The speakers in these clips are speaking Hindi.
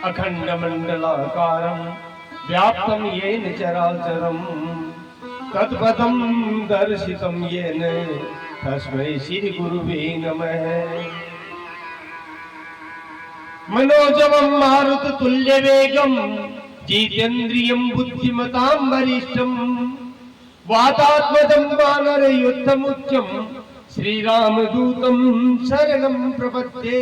अखंडमंडलाकारं व्याप्तं येन चराचरं तत्पदं दर्शितं येन तस्मै श्री गुरुवे नमः। मनोजवं मारुततुल्यवेगं जितेन्द्रियं बुद्धिमतां वरिष्ठं वातात्मजं वानरयुद्धमुख्यं श्रीरामदूतं शरणं प्रपद्ये।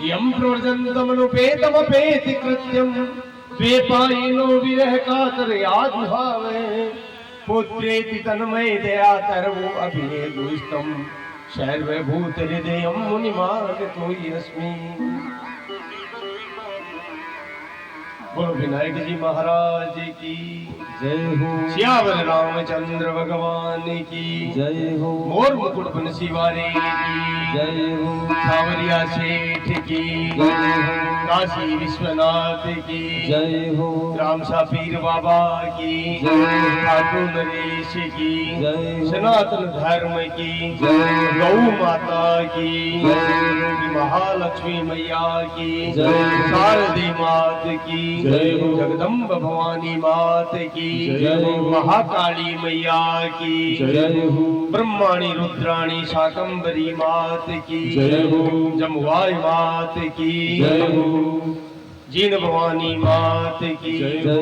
यं प्रव्रजन्तमनुपेतमपेति कृत्यं द्वैपायनो विरह कातरयाजुहावे पुत्रेति तन्मयतया तरवो अभिनेदुष्टं सर्वभूतहृदयं मुनिमानतो यस्मि। बोलो विनायक जी महाराज की जय हो। सियावर रामचंद्र भगवान की जय हो। मोर मुकुट बंसी वाले की जय हो। सावरिया सेठ की जय हो। काशी विश्वनाथ की जय हो। रामसा पीर बाबा की जय हो। ठाकुर नरेश की जय हो। सनातन धर्म की जय हो। गौ माता की जय हो। महालक्ष्मी मैया की जय हो। शारदे मात की जय हो। जगदम्ब भवानी मात की जय हो। महाकाली मैया की जय हो। ब्रह्माणी रुद्राणी शाकंभरी मात की जय हो। जमुआई मात की जय हो। जीन भवानी मात की जय हो।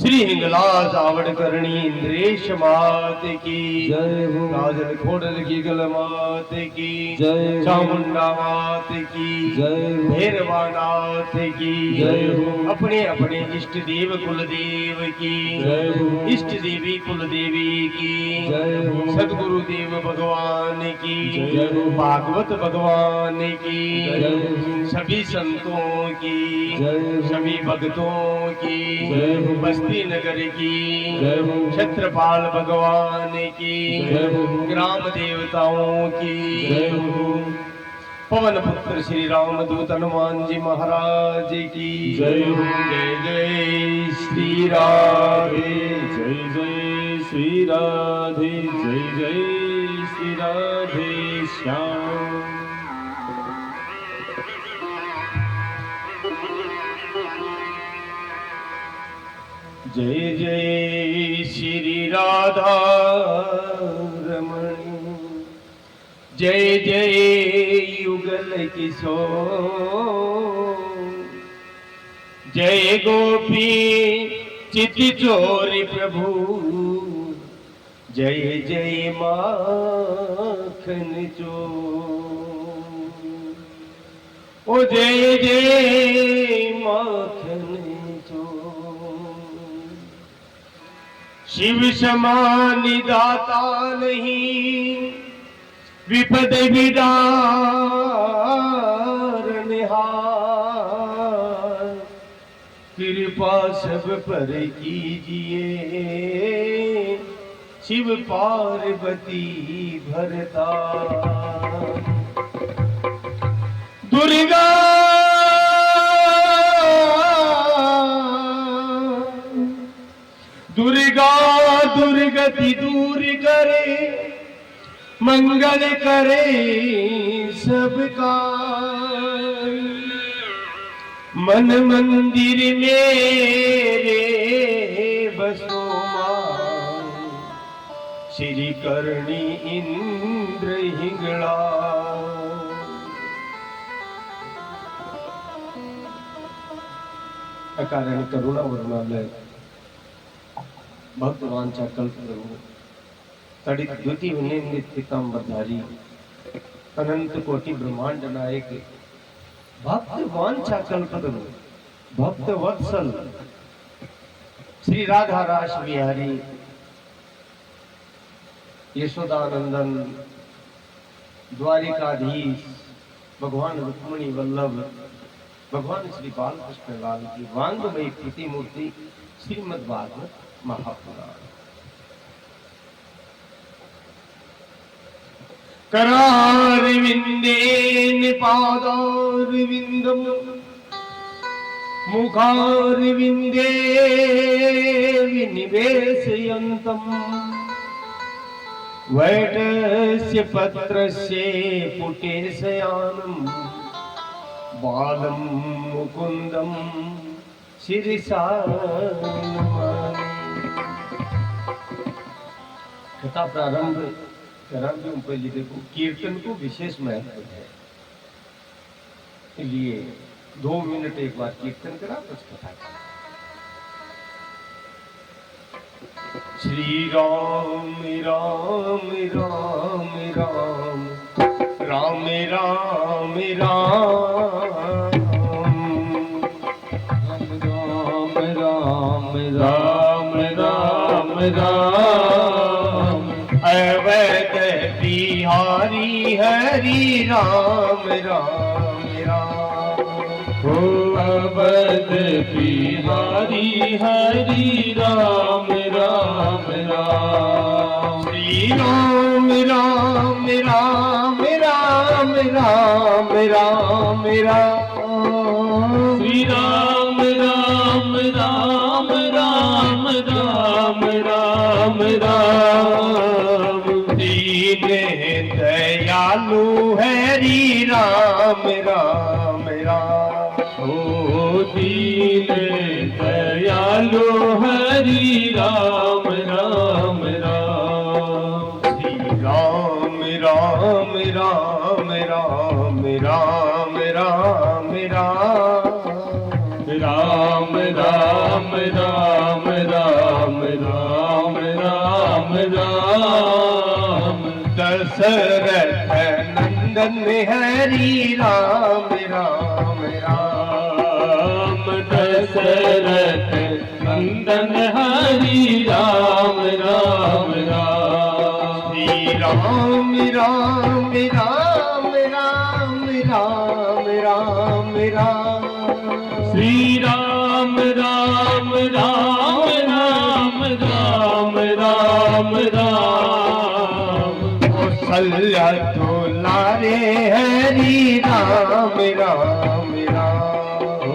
श्री हिंगलाज आवड़करणी इंद्रेश मात की जय हो। राजन खोडल की गल मात की जय हो। चामुंडा मात की जय हो। भैरवानाथ की जय हो। अपने अपने इष्ट देव कुलदेव की जय हो। इष्ट देवी कुलदेवी की जय हो। सदगुरु देव भगवान की जय हो। भागवत भगवान की जय हो। सभी संतों की जय हो। सभी भक्तों की जय हो। बस्ती नगर की जय हो। छत्रपाल भगवान की जय हो। ग्राम देवताओं की जय हो। पवन पुत्र श्री रामदूत हनुमान जी महाराज की जय हो। जय जय श्री राधे जय जय श्री राधे जय जय श्री राधे श्याम। जय जय श्री राधा रमण जय जय युगल किशोर जय गोपी चित चोरी प्रभु जय जय माखन चोर ओ जय जय माखन शिव समान दाता नहीं विपद विदार निहार कृपा सब पर कीजिए शिव पार्वती भरता दुर्गा दुर्गा दुर्गति दूर करे मंगल करे सबका मन मंदिर मेरे बसो मां श्री करणी इंद्र हिंगड़ा अकारण करुणा वरुणालय भक्त वांछा कल्प तड़ित द्युति नित्यतांबरधारी अनंत कोटि ब्रह्मांड नायक भक्त वांछा कल्पतरु भक्त वत्सल श्री राधा रास बिहारी यशोदानंदन द्वारिकाधीश भगवान रुक्मणी वल्लभ भगवान श्री बालकृष्ण लाल की वांगमयी प्रतिमूर्ति श्रीमद् भागवत महापुराण करारविंदेन पादारविंदम मुखारविंदे विनिवेशयन्तम् वैटस्य पत्रस्य पुटे शयानम् बालम मुकुंदम शिरसा कथा प्रारंभ करा दूं। पहले देखो कीर्तन को विशेष महत्व है, इसलिए 2 मिनट एक बार कीर्तन करा कुछ कथा करा। श्री राम राम राम राम राम राम राम राम राम राम अवध बिहारी हरि राम राम राम अवध बिहारी हरि राम राम राम श्री राम राम राम राम राम राम राम श्री राम राम राम राम राम राम राम दीन दयालु हरि राम राम राम ओ दीन दयालु हरि राम राम राम श्री राम राम राम राम राम राम राम राम राम राम राम राम राम दशरथ नंदन हरि राम राम राम दशरथ नंदन हरि राम राम राम श्री राम राम राम राम राम राम राम श्री राम राम राम राम राम राम राम कौशल्या दुलारे हरि राम राम राम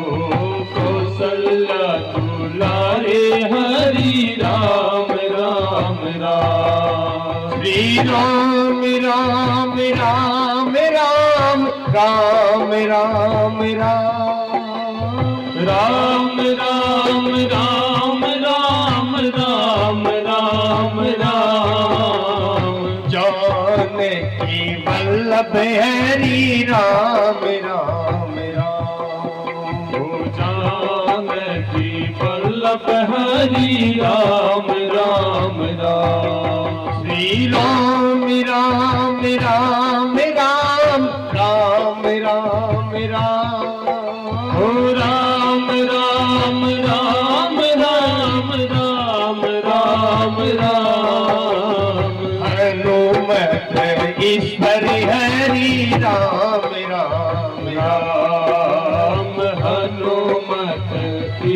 कौशल्या दुलारे हरि राम राम राम श्री राम राम राम राम राम राम राम राम राम राम राम राम राम राम जानकी वल्लभ हरि राम राम राम जानकी वल्लभ हरि राम राम राम श्री राम राम राम राम राम राम राम ओ राम राम राम राम राम राम राम हनुमत ईश्वर हरि राम राम राम हनुमत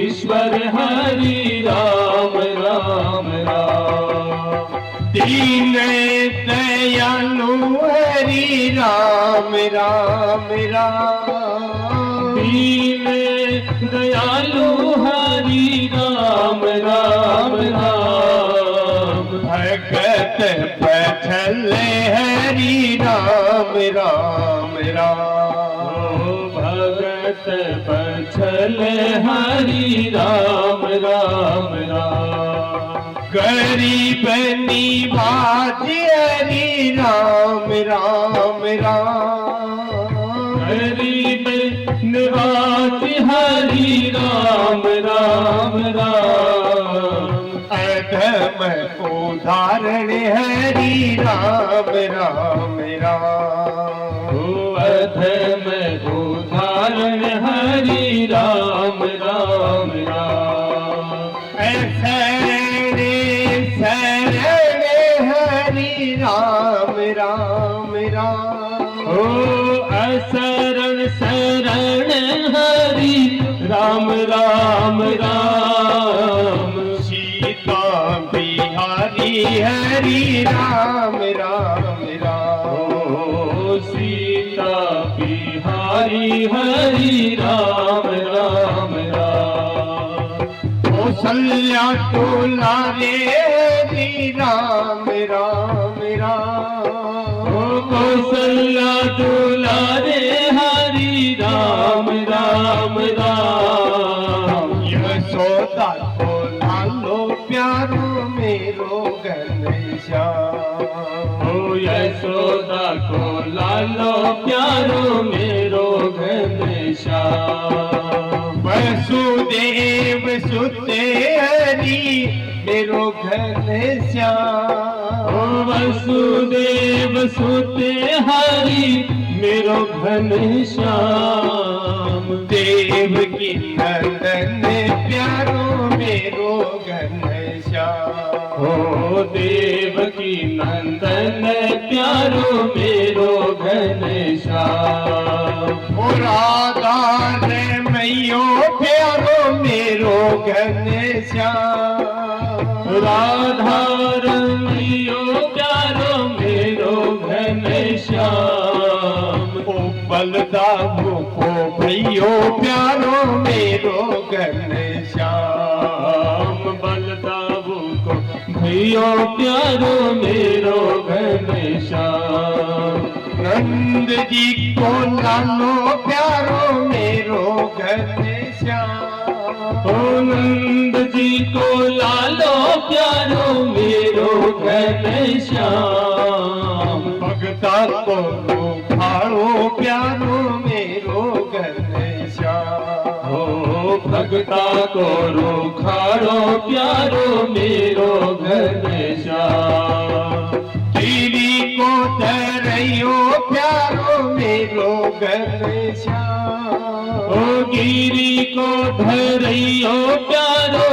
ईश्वर हरि राम राम राम दीन दयालु हरि राम राम राम दीन दयालु हरि राम राम राम भगत बछले हरि राम राम राम भगत बछल हरि राम राम राम गरीब निवाज हरि राम राम राम गरीब निवास हरि राम राम राम अधम उदाहरण हरि राम राम राम अधम उदाहरण हरि राम राम राम शरण शरण हरि राम राम राम शरण शरण हरि राम राम राम सीता बिहारी हरि राम राम राम सीता बिहारी हरि राम राम राम कौशल्या दुलारे हरि राम राम राम कौशल्या दुलारे हरि राम घनश्याम। ओ यशोदा को लालो प्यारो मेरो घनश्याम। वसुदेव सुते हरि मेरो घनश्याम। ओ वसुदेव सुते हरि मेरो घनश्याम। देवकी नंदन प्यारो मेरो घनश्याम। ओ देवकी नंदन प्यारो मेरो घनश्याम। ओ राधा रमैयो प्यारो मेरो घनश्याम। राधा रमैयो प्यारो मेरो घनश्याम। ओ बलदाऊ को भैयो प्यारो मेरो घनश्याम। बलदाऊ को भैयो प्यारो मेरो घनश्याम। नंद जी को लालो प्यारो मेरो घनश्याम। ओ नंद जी को लालो प्यारो मेरो घनश्याम। भगता को भाड़ो प्यारो मेरो घनश्याम। ओ भगता को रुखाड़ो प्यारो मेरो घनश्याम। गिरी को धरैयो प्यारो मेरो घनश्याम। ओ गिरी को धरैयो प्यारो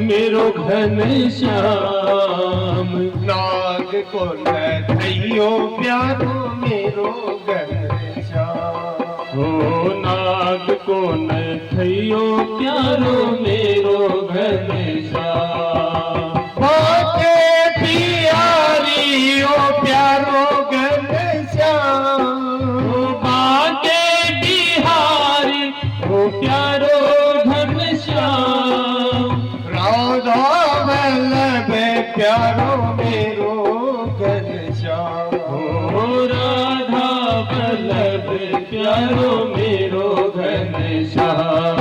मेरो घनश्याम। नाग को धरैयो प्यारो मेरो घनश्याम। ओ नाग को नथैयो प्यारो मेरो घनश्याम। बाके प्यारी ओ प्यारो घनश्याम। ओ बाके बिहारी ओ प्यारो घनश्याम। राधा वल्लभ प्यारो मेरो घनश्याम। ओ राधा वल्लभ प्यारो मेरो घनश्याम।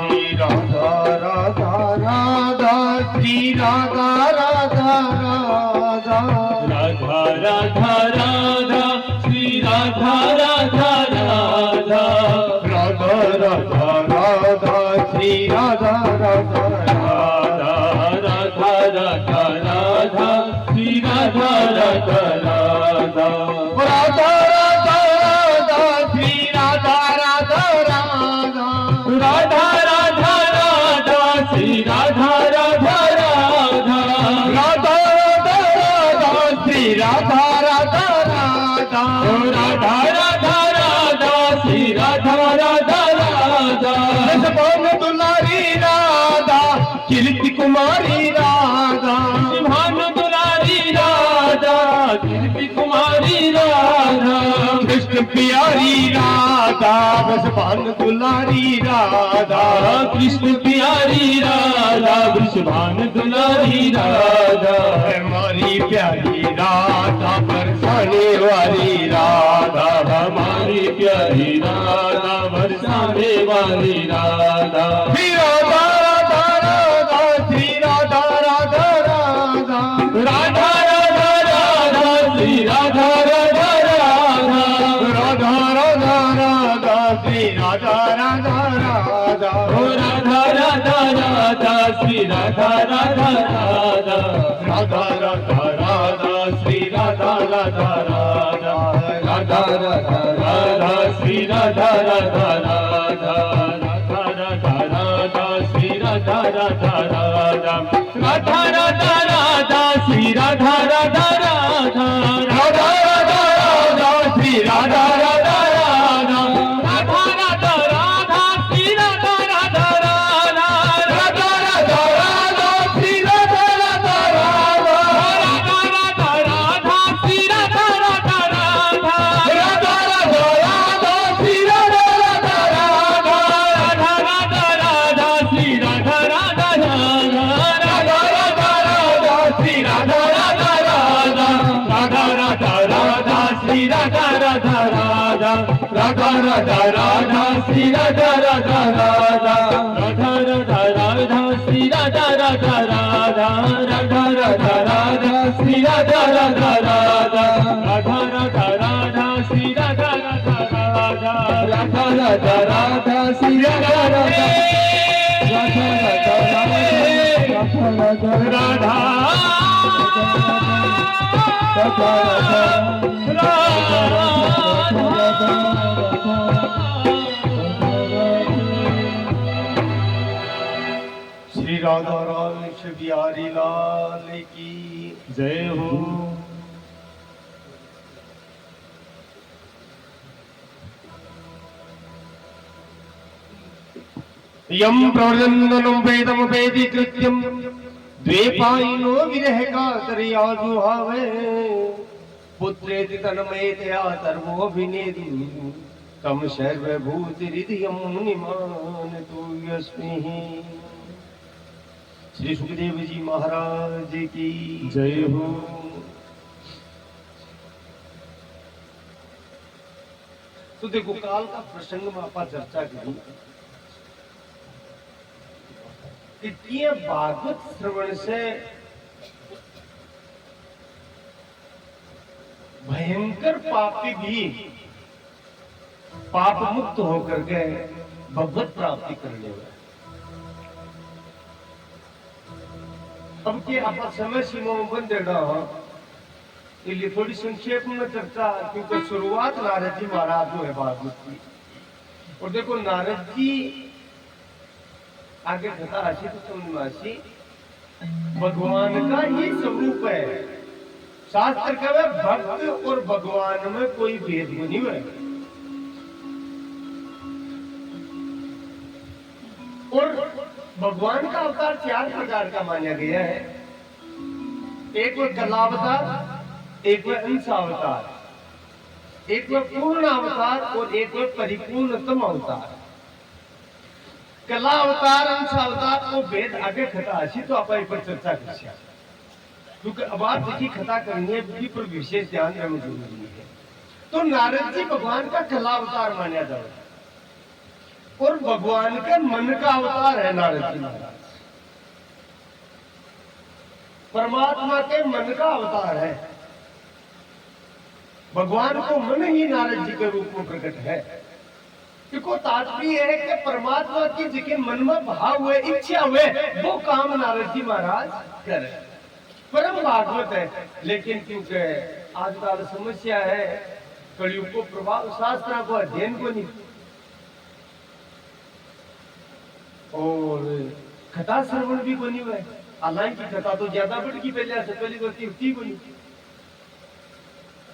श्री राधा राधा राधा श्री राधा राधा राधा राधा राधा राधा श्री राधा राधा राधा। राधा राधा राधा श्री राधा राधा राधा राधा राधा राधा श्री राधा राधा राधा। राधा राधा राधा श्री राधा राधा राधा राधा राधा राधा श्री राधा राधा राधा। राधा राधा राधा श्री राधा राधा राधा ओ राधा राधा राधा श्री राधा राधा राधा। भानु दुलारी राधा कीर्ति कुमारी राधा भानु दुलारी राधा कीर्ति कुमारी राधा। कृष्ण प्यारी राधा बस भानु दुलारी राधा कृष्ण प्यारी राधा वृषभान दुलारी राधा। हमारी प्यारी राधा बरसाने वाली राधा हमारी प्यारी राधा बरसाने वाली राधा। श्री राधा राधा राधा श्री राधा राधा राधा राधा राधा राधा श्री राधा राधा राधा। राधा राधा राधा श्री राधा राधा राधा ओ राधा राधा राधा श्री राधा राधा राधा। राधा राधा राधा श्री राधा राधा राधा राधा राधा राधा श्री राधा राधा राधा। राधा राधा राधा श्री राधा राधा राधा। राधा राधा राधा श्री राधा राधा राधा। राधा राधा राधा श्री राधा राधा राधा राधा राधा राधा श्री राधा राधा राधा। राधा राधा राधा श्री राधा राधा राधा राधा राधा राधा श्री राधा राधा राधा। राधा राधा राधा श्री राधा राधा राधा राधा राधा राधा श्री राधा राधा राधा। राधा राधा राधा श्री राधा राधा राधा राधा राधा राधा श्री राधा राधा राधा। राधा राधा राधा श्री राधा राधा राधा। राधा राधा राधा श्री राधा राधा राधा। राधा राधा राधा श्री राधा राधा राधा राधा राधा राधा श्री राधा राधा राधा राधा राधा राधा श्री राधा राधा राधा राधा राधा श्री राधा राम बिहारी लाल की जय हो। यम प्रवर्तन्नं वेदमुपेति कृत्यं द्वेपायिनो विरह कातर्याजुहावे पुत्रेति तन्मयतया सर्वोऽभिनेदु तम सर्वभूतिहृदयं निमानतु यस्मिः। श्री सुखदेव जी महाराज की जय हो। तो देखो काल का प्रसंग में आप चर्चा करी कि भागवत श्रवण से भयंकर पापी भी पाप मुक्त होकर के भगवत प्राप्ति करने वाले। अब के आप समय सीमा में बंद देना इसलिए थोड़ी संक्षेप में चर्चा, क्योंकि शुरुआत नारद जी महाराज जो है भागवत की। और देखो नारद जी आगे कथा आशी तो समझ भगवान का ही स्वरूप है। शास्त्र कहवे भक्त और भगवान में कोई भेद नहीं है। और भगवान का अवतार 4 प्रकार का माना गया है। एक वो कलावतार, एक वो अंशावतार, एक वो पूर्ण अवतार और एक वो परिपूर्णतम अवतार। कला अवतार अंशावतार को वेद आगे कथा आशी तो आप पर चर्चा कर, क्योंकि अब आप देखिए कथा करनी है पर विशेष ध्यान देना जरूरी है। तो नारद जी भगवान का कला अवतार माना जाए और भगवान का मन का अवतार है नारद जी महाराज। परमात्मा के मन का अवतार है। भगवान को मन ही नारद जी के रूप में प्रकट है। क्योंकि तात्पर्य है कि परमात्मा की जिसके मन में भाव हुए, इच्छा हुए, वो काम नारद जी महाराज करे। परम भागवत है। लेकिन क्योंकि आजकल समस्या है कलयुग को प्रभाव शास्त्र को अध्ययन को नहीं और कथा श्रवण भी को नहीं हुआ। हालांकि कथा तो ज्यादा बढ़ की पहले से पहली गलती होती को नहीं,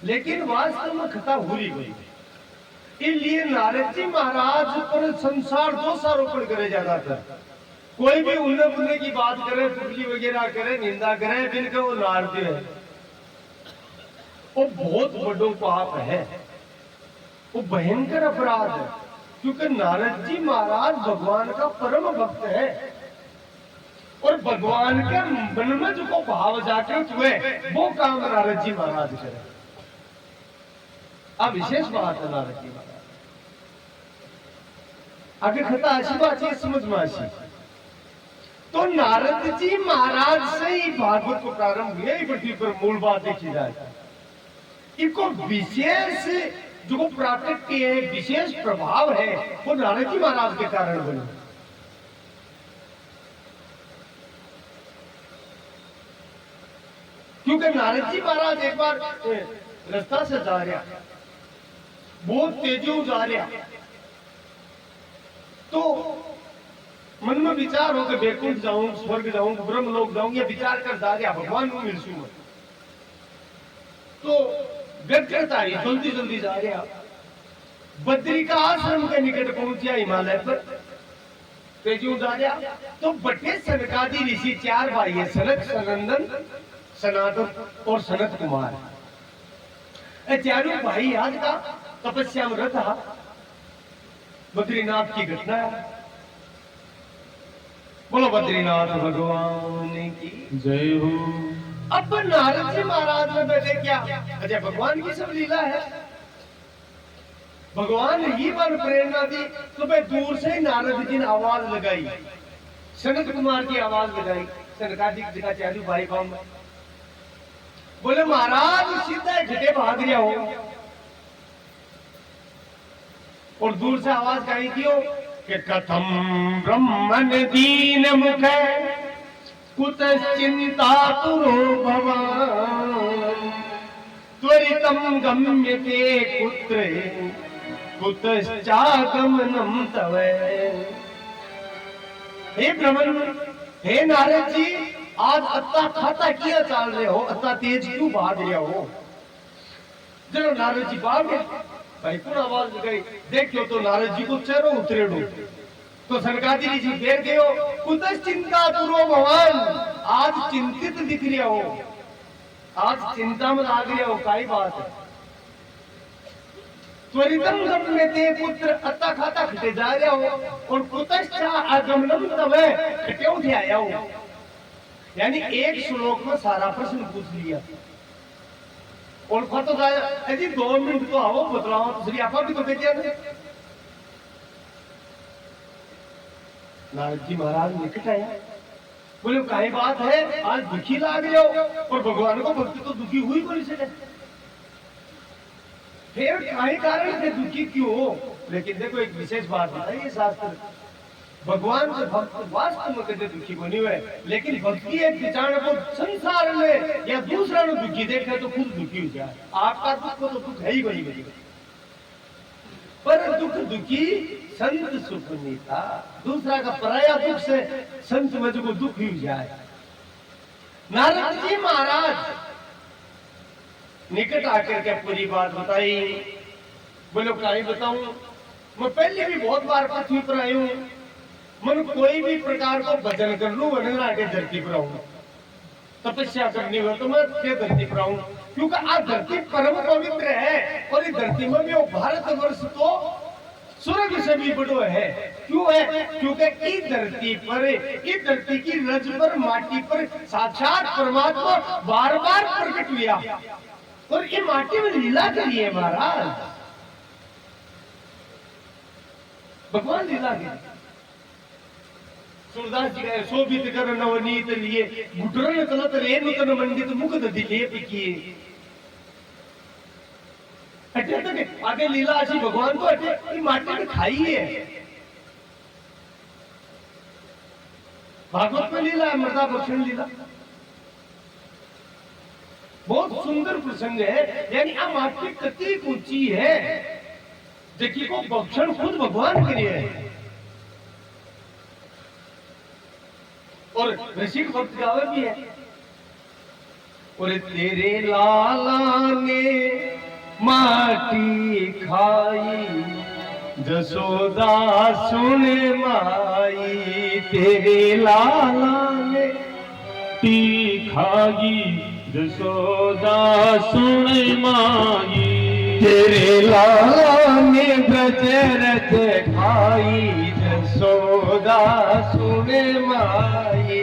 लेकिन वास्तव में कथा हुई गई। इसलिए नारद जी महाराज पर संसार दोषारोपण करे ज्यादातर। कोई भी उन्ने बुन्ने की बात करे, चुगली वगैरह करे, निंदा करे, फिर वो नारद है। वो बहुत बड़ो पाप है, वो भयंकर अपराध है। क्योंकि नारद जी महाराज भगवान का परम भक्त है और भगवान के मन में जो भाव जागृत हुए वो काम नारद जी महाराज करे। अब विशेष बात है नारद जी महाराज आगे कथा अच्छी बात है समझ में आशी। तो नारद जी महाराज से ही भागवत को प्रारंभ हुआ। पृथ्वी पर मूल बात देखी जाए इनको विशेष जो प्राकृत के विशेष प्रभाव है वो नारद जी महाराज के कारण बने। क्योंकि नारद जी महाराज एक बार रास्ता से जा रहा, बहुत तेजी जा रहा, तो मन में विचार हो कि बैकुंठ जाऊं, स्वर्ग जाऊं, ब्रह्मलोक जाऊं, ये विचार कर जा रहा भगवान को मिलसूं मैं। तो व्यग्रता ही जल्दी जल्दी जा रहा, बद्री का आश्रम के निकट पहुंचा हिमालय पर तेजी जा रहा। तो बटे सनकादि ऋषि 4 भाई है, सनक, सनंदन, सनातन और सनत कुमार। चारों भाई आज का तपस्या में रहा। बद्रीनाथ की घटना है। बोलो बद्रीनाथ भगवान की जय हो। अब नारद जी महाराज में बैठे क्या अजय भगवान की सब लीला है। भगवान ही पर प्रेरणा दी तो भाई दूर से ही नारद जी ने आवाज लगाई, सनत कुमार की आवाज लगाई। सनकादिक जगह चालू भाई कौन बोले महाराज सीधा घटे भाग रहा हो। और दूर से आवाज कही क्यों कि कथम ब्रह्मन दीन मुख कुत चिंता तुरो भवान त्वरितम गम्यते कुत्र कुतश्चागमनम तव। हे ब्रह्मन, हे नारद जी, आज अत्ता खाता किया चल रहे हो, अत्ता तेज क्यों भाग रहे हो? जरा नारद जी भाग गए। भाई कौन आवाज गई देखो तो नारद जी को चेहरो उतरेड़ो तो सनकादिनी जी घेर गयो। कुतस चिंता तुरो भगवान, आज चिंतित दिख रहे हो, आज चिंता में लाग रहे हो, काई बात है? त्वरितम गम्यते पुत्र, अत्ता खाता खटे जा रहे हो और कुतश्चा आगमनम तवे खटे उठे आया हो। यानी एक श्लोक में सारा प्रश्न पूछ लिया और खतो जाए अजी 2 मिनट तो आओ बतलाओ तो श्री आपा भी तो बेटिया ने। नारद जी महाराज निकट आया, बोले काई बात है, आज दुखी लाग रहे हो? और भगवान को भक्ति तो दुखी हुई कोई से फिर काई कारण से दुखी क्यों हो? लेकिन देखो एक विशेष बात बताइए शास्त्र, भगवान से भक्त वास्तव में कदे दुखी को नहीं हुए, लेकिन भक्ति एक विचार को संसार में या दूसरा ने दुखी देखे तो खुद दुखी हो जाए। आपका दुख को तो दुख है ही वही वही, पर दुख दुखी संत सुख नहीं था। दूसरा का पराया दुख से संत मुझको दुखी हो जाए। नारद जी महाराज निकट आकर के पूरी बात बताई। बोलो काई बताऊं, मैं पहले भी बहुत बार पृथ्वी पर आई हूं, मन कोई भी प्रकार को भजन कर लूं वरना आगे धरती पर आऊं, तपस्या करनी हो तो मैं क्या धरती पर आऊं, क्योंकि आज धरती परम पवित्र है और इस धरती में भी वो भारतवर्ष तो स्वर्ग से भी बड़ो है। क्यों है? क्योंकि इस धरती पर, इस धरती की रज पर, माटी पर साक्षात परमात्मा बार बार प्रकट हुआ और ये माटी में लीला करी है महाराज, भगवान लीला करी। सूरदास जी का शोभित कर नवनीत लिए गुटरन चलत रे नूतन मंडित मुख दधि लेप किए। अटे आगे लीला ऐसी भगवान को अटे ये माटी में खाई है। भागवत में लीला है, मृदा भक्षण लीला, बहुत सुंदर प्रसंग है। यानी आ माटी कति ऊंची है, देखिए को भक्षण खुद भगवान के लिए है। और ऋषिक भक्त गावे भी है, और तेरे लाला ने माटी खाई जसोदा सुन माई। तेरे लाला ने टी खाई जसोदा सुन माई। तेरे लाला ने ब्रज रच खाई जसोदा सुन माई।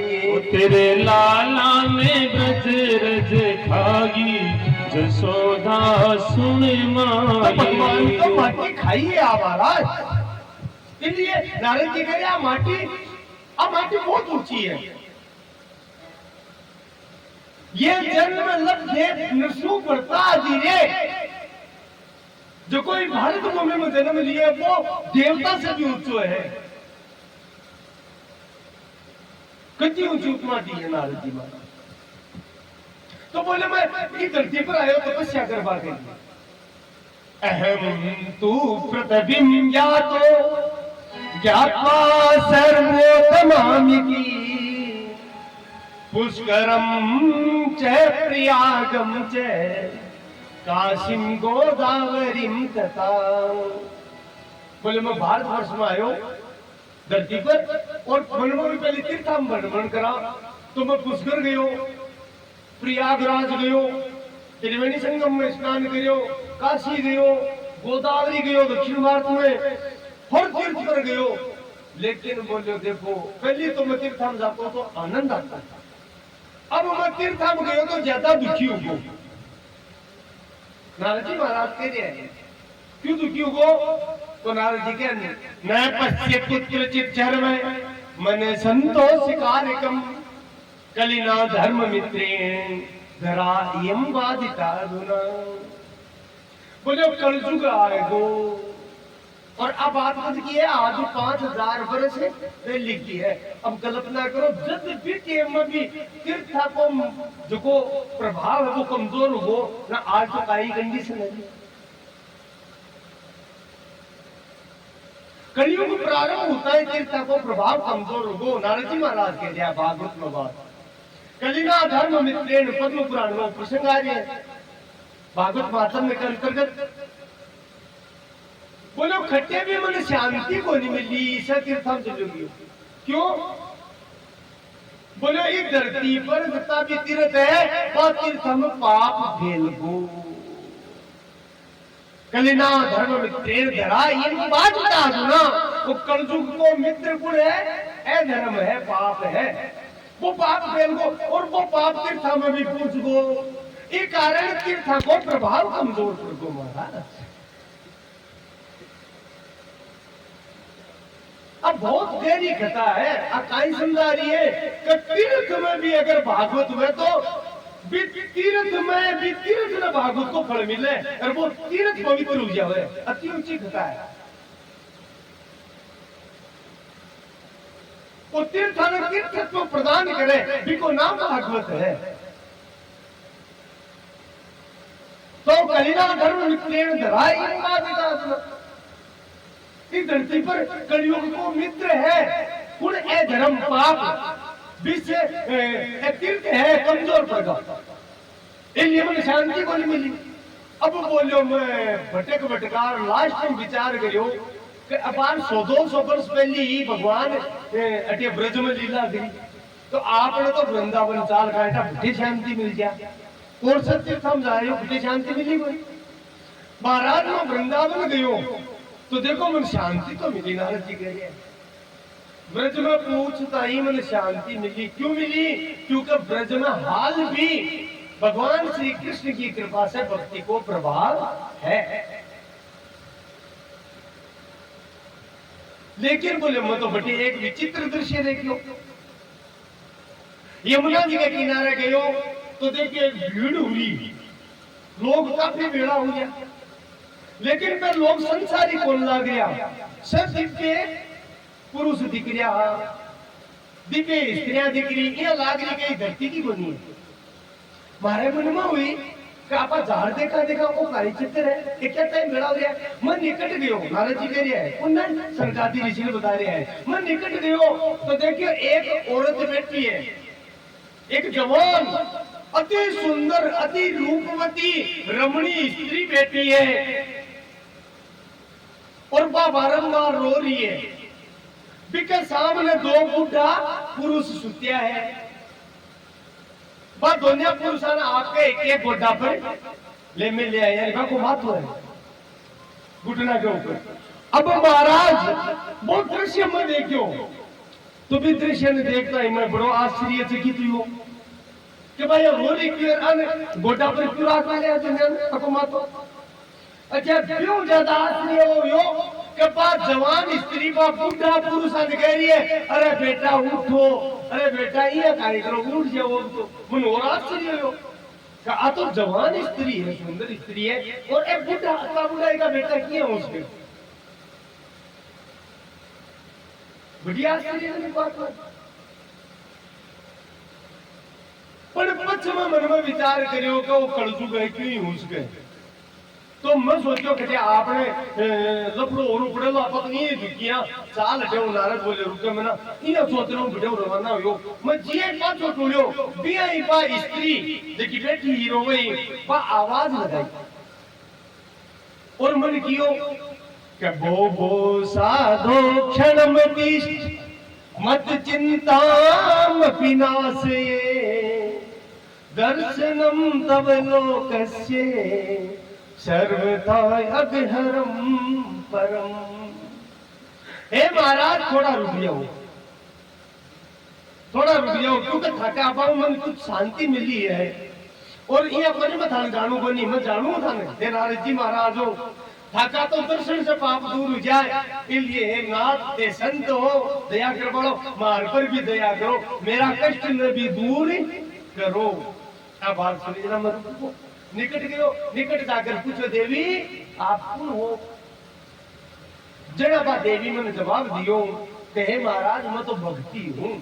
तेरे लाला ने ब्रज रज खाई जसोदा सुन माई। भगवान तो माटी खाई है आप महाराज, इसलिए नारद जी कह रहे हैं माटी बहुत ऊंची है। ये जन्म लब्धे नसु पड़ता धीरे, जो कोई भारत भूमि में जन्म लिए वो देवता से भी ऊंचो है। कितनी ऊंची उपमा दी है नारद जी महाराज। तो बोले मैं इस धरती पर आयो तपस्या करवा के लिए। अहम तू प्रतिबिंब ज्ञात्वा सर्वोत्तमामिति पुष्करम च प्रयागम च काशीम गोदावरीम तथा। बोले मैं भारतवर्ष में आयो धरती पर और मन में पहले तीर्थम भ्रमण करा, तो मैं पुष्कर गयो, प्रयागराज गयो, त्रिवेणी संगम में स्नान करियो, काशी गयो, गोदावरी गयो, दक्षिण भारत में हर तीर्थ पर गयो। लेकिन बोलो देखो पहले तो मैं तीर्थम जाता हूं तो आनंद आता था, अब मैं तीर्थम गयो तो ज्यादा दुखी हूं। नारद जी महाराज कह रहे हैं क्यों दुखी हो? तो नारद जी के न पश्य पुत्र चित में मन संतोष कार्यकम कलिना धर्म मित्रेण धरा यम बाधिता धुना। बोले कलयुग आएगो और अब बात की है आज 5000 वर्ष है लिखी है। अब कल्पना करो जब भी टेम भी तीर्था को जो को प्रभाव है वो कमजोर हो ना। आज तो काई कंडीशन है। कलयुग प्रारंभ होता है तीर्था को प्रभाव कमजोर हो। नारद जी महाराज के दिया भागवत में बात कलिना धर्म मित्रेण पद्म पुराण में प्रसंग आ रही है भागवत मातम में अंतर्गत। बोलो खट्टे भी मन शांति को नहीं मिली ईसा तीर्थम चलोगी क्यों। बोलो इस धरती पर जितना भी तीर्थ है वह तीर्थम पाप फेल गो। कलिना धर्म मित्रेण धरा ये बात बता दो ना। वो कलयुग को मित्र गुण है अधर्म है पाप है वो पाप फेल गो और वो पाप तीर्था में भी पूछ गो। ये कारण तीर्था को प्रभाव कमजोर कर गो महाराज। अब बहुत गहरी कथा है। अकाई समझा रही है कि तीर्थ में भी अगर भागवत हुए तो तीर्थ में भी तीर्थ न भागवत को फल मिले और वो तीर्थ पवित्र हो जाए। अति ऊंची कथा है। वो तीर्थ तीर्थत्व प्रदान करे बिको नाम भागवत है। तो कलिना धर्म मित्रेण धराई इस धरती पर कलयुग को मित्र है गुण ए धर्म पाप विश्व तीर्थ है कमजोर पड़गा इसलिए मैंने शांति को नहीं मिली। अब बोलो मैं भटक भटकार लास्ट में विचार करो कि अपार 100-200 वर्ष पहले ही भगवान अटे ब्रज में लीला करी तो आपने तो वृंदावन चाल काटा भटे शांति मिल गया और सत्य समझा रहे हो भटे शांति मिली कोई। महाराज में वृंदावन गयो तो देखो मन शांति तो मिली। नारद जी कह रहे ब्रज में पूछता ही मन शांति मिली। क्यों मिली क्योंकि ब्रज में हाल भी भगवान श्री कृष्ण की कृपा से भक्ति को प्रभाव है। लेकिन बोले मैं तो बटे एक विचित्र दृश्य देखियो। यमुना जी के किनारे गयो तो देखिए भीड़ हुई लोग काफी भेड़ा हो गया। लेकिन फिर लोग संसारी कौन लाग गया सब दिव्य पुरुष दिख रहा दिव्य स्त्रियां दिख रही ये लाग रही कहीं धरती की कोनी है। मारे मन में हुई कि आप झाड़ देखा वो कारी चित्र है ये क्या टाइम भेड़ा हो गया। मैं निकट गयो नारद जी कह रहे हैं पुण्य सरकारी ऋषि ने बता रहे हैं। मैं निकट गयो तो देखियो एक औरत बैठी है एक जवान अति सुंदर अति रूपवती रमणी स्त्री बैठी है और वह बारंबार रो रही है। बिके सामने 2 बूढ़ा पुरुष सुत्या है। वह दोनों पुरुषों ने आपके एक गोड्डा पर ले में ले आया को बात हो है घुटना के ऊपर। अब महाराज वो दृश्य में देखियो तो भी दृश्य ने देखता ही मैं बड़ो आश्चर्यचकित हुआ कि भाई रो रही क्यों गोड्डा पर क्यों रात वाले आते को मातो। अच्छा क्यों ज्यादा आश्चर्य हो यो कि बात जवान स्त्री का बूढ़ा पुरुष कह रही है अरे बेटा उठो अरे बेटा ये कार्य करो उठ जाओ तो मन और आश्चर्य हो कि आ तो जवान स्त्री है सुंदर स्त्री है और एक बूढ़ा अता बुढ़ाई का बेटा किया उसके बढ़िया आश्चर्य की बात है। पर पश्चिम मन में विचार करियो कि वो कलजुग है क्यों हो गए तो मैं सोचो कि आपने लपड़ो और उपड़ेलो आप तो नहीं दुखियां चाल हटे नारद बोले रुके मैं ना ये सोच रहा हूं वीडियो रवाना हो मैं जिए पाछो टूलियो बियाई पा स्त्री देखी बैठी हीरो वही पा आवाज लगाई और मन कियो कि बो साधो क्षणमति मत चिंताम विनाशे दर्शनम तव लोकस्य सर्वथा अगहरम परम। हे महाराज थोड़ा रुक जाओ क्योंकि थका पाऊ मन कुछ शांति मिली है और ये अपने में थान जानू बनी मैं जानू थाने हे नारद जी महाराज हो थका तो दर्शन से पाप दूर हो जाए इसलिए हे नाथ ते संत हो दया कर बड़ो मार पर भी दया करो मेरा कष्ट न भी दूर करो। आ बात सुनी जरा मत को निकट गयो, निकट जाकर पूछो देवी आप कौन हो। जड़ा बा देवी मैंने जवाब दियो कहे महाराज मैं तो भक्ति हूं।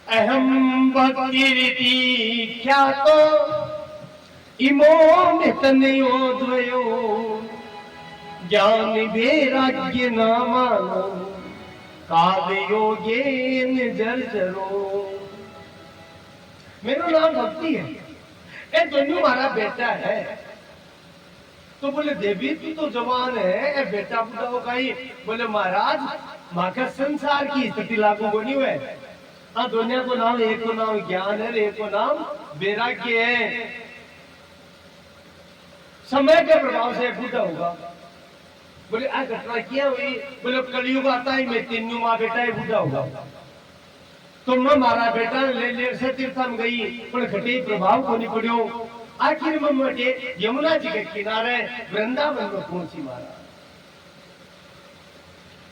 अहम भक्ति रीति क्या तो इमो नितनयोद्वयो ज्ञान वैराग्य नामानो काल योगेन जर्जरो। मेरा नाम भक्ति है, ए दोनों हमारा बेटा है। तो बोले देवी तू तो जवान है, ए बेटा बुढ़ा हो कहीं। बोले महाराज माका संसार की स्थिति लागू होनी हुए। हाँ दुनिया को नाम, एक को नाम ज्ञान है, एक को नाम वैराग्य है। समय के प्रभाव से बूढ़ा होगा। बोले आ घटना क्या हुई। बोले कलयुग आता ही मैं तीनों माँ बेटा ही बूढ़ा होगा। तो मैं मारा बेटा ले से तीर्थम गई पर घटे प्रभाव को नहीं पड़ो। आखिर में मटे यमुना जी के किनारे वृंदावन में पहुंची मारा।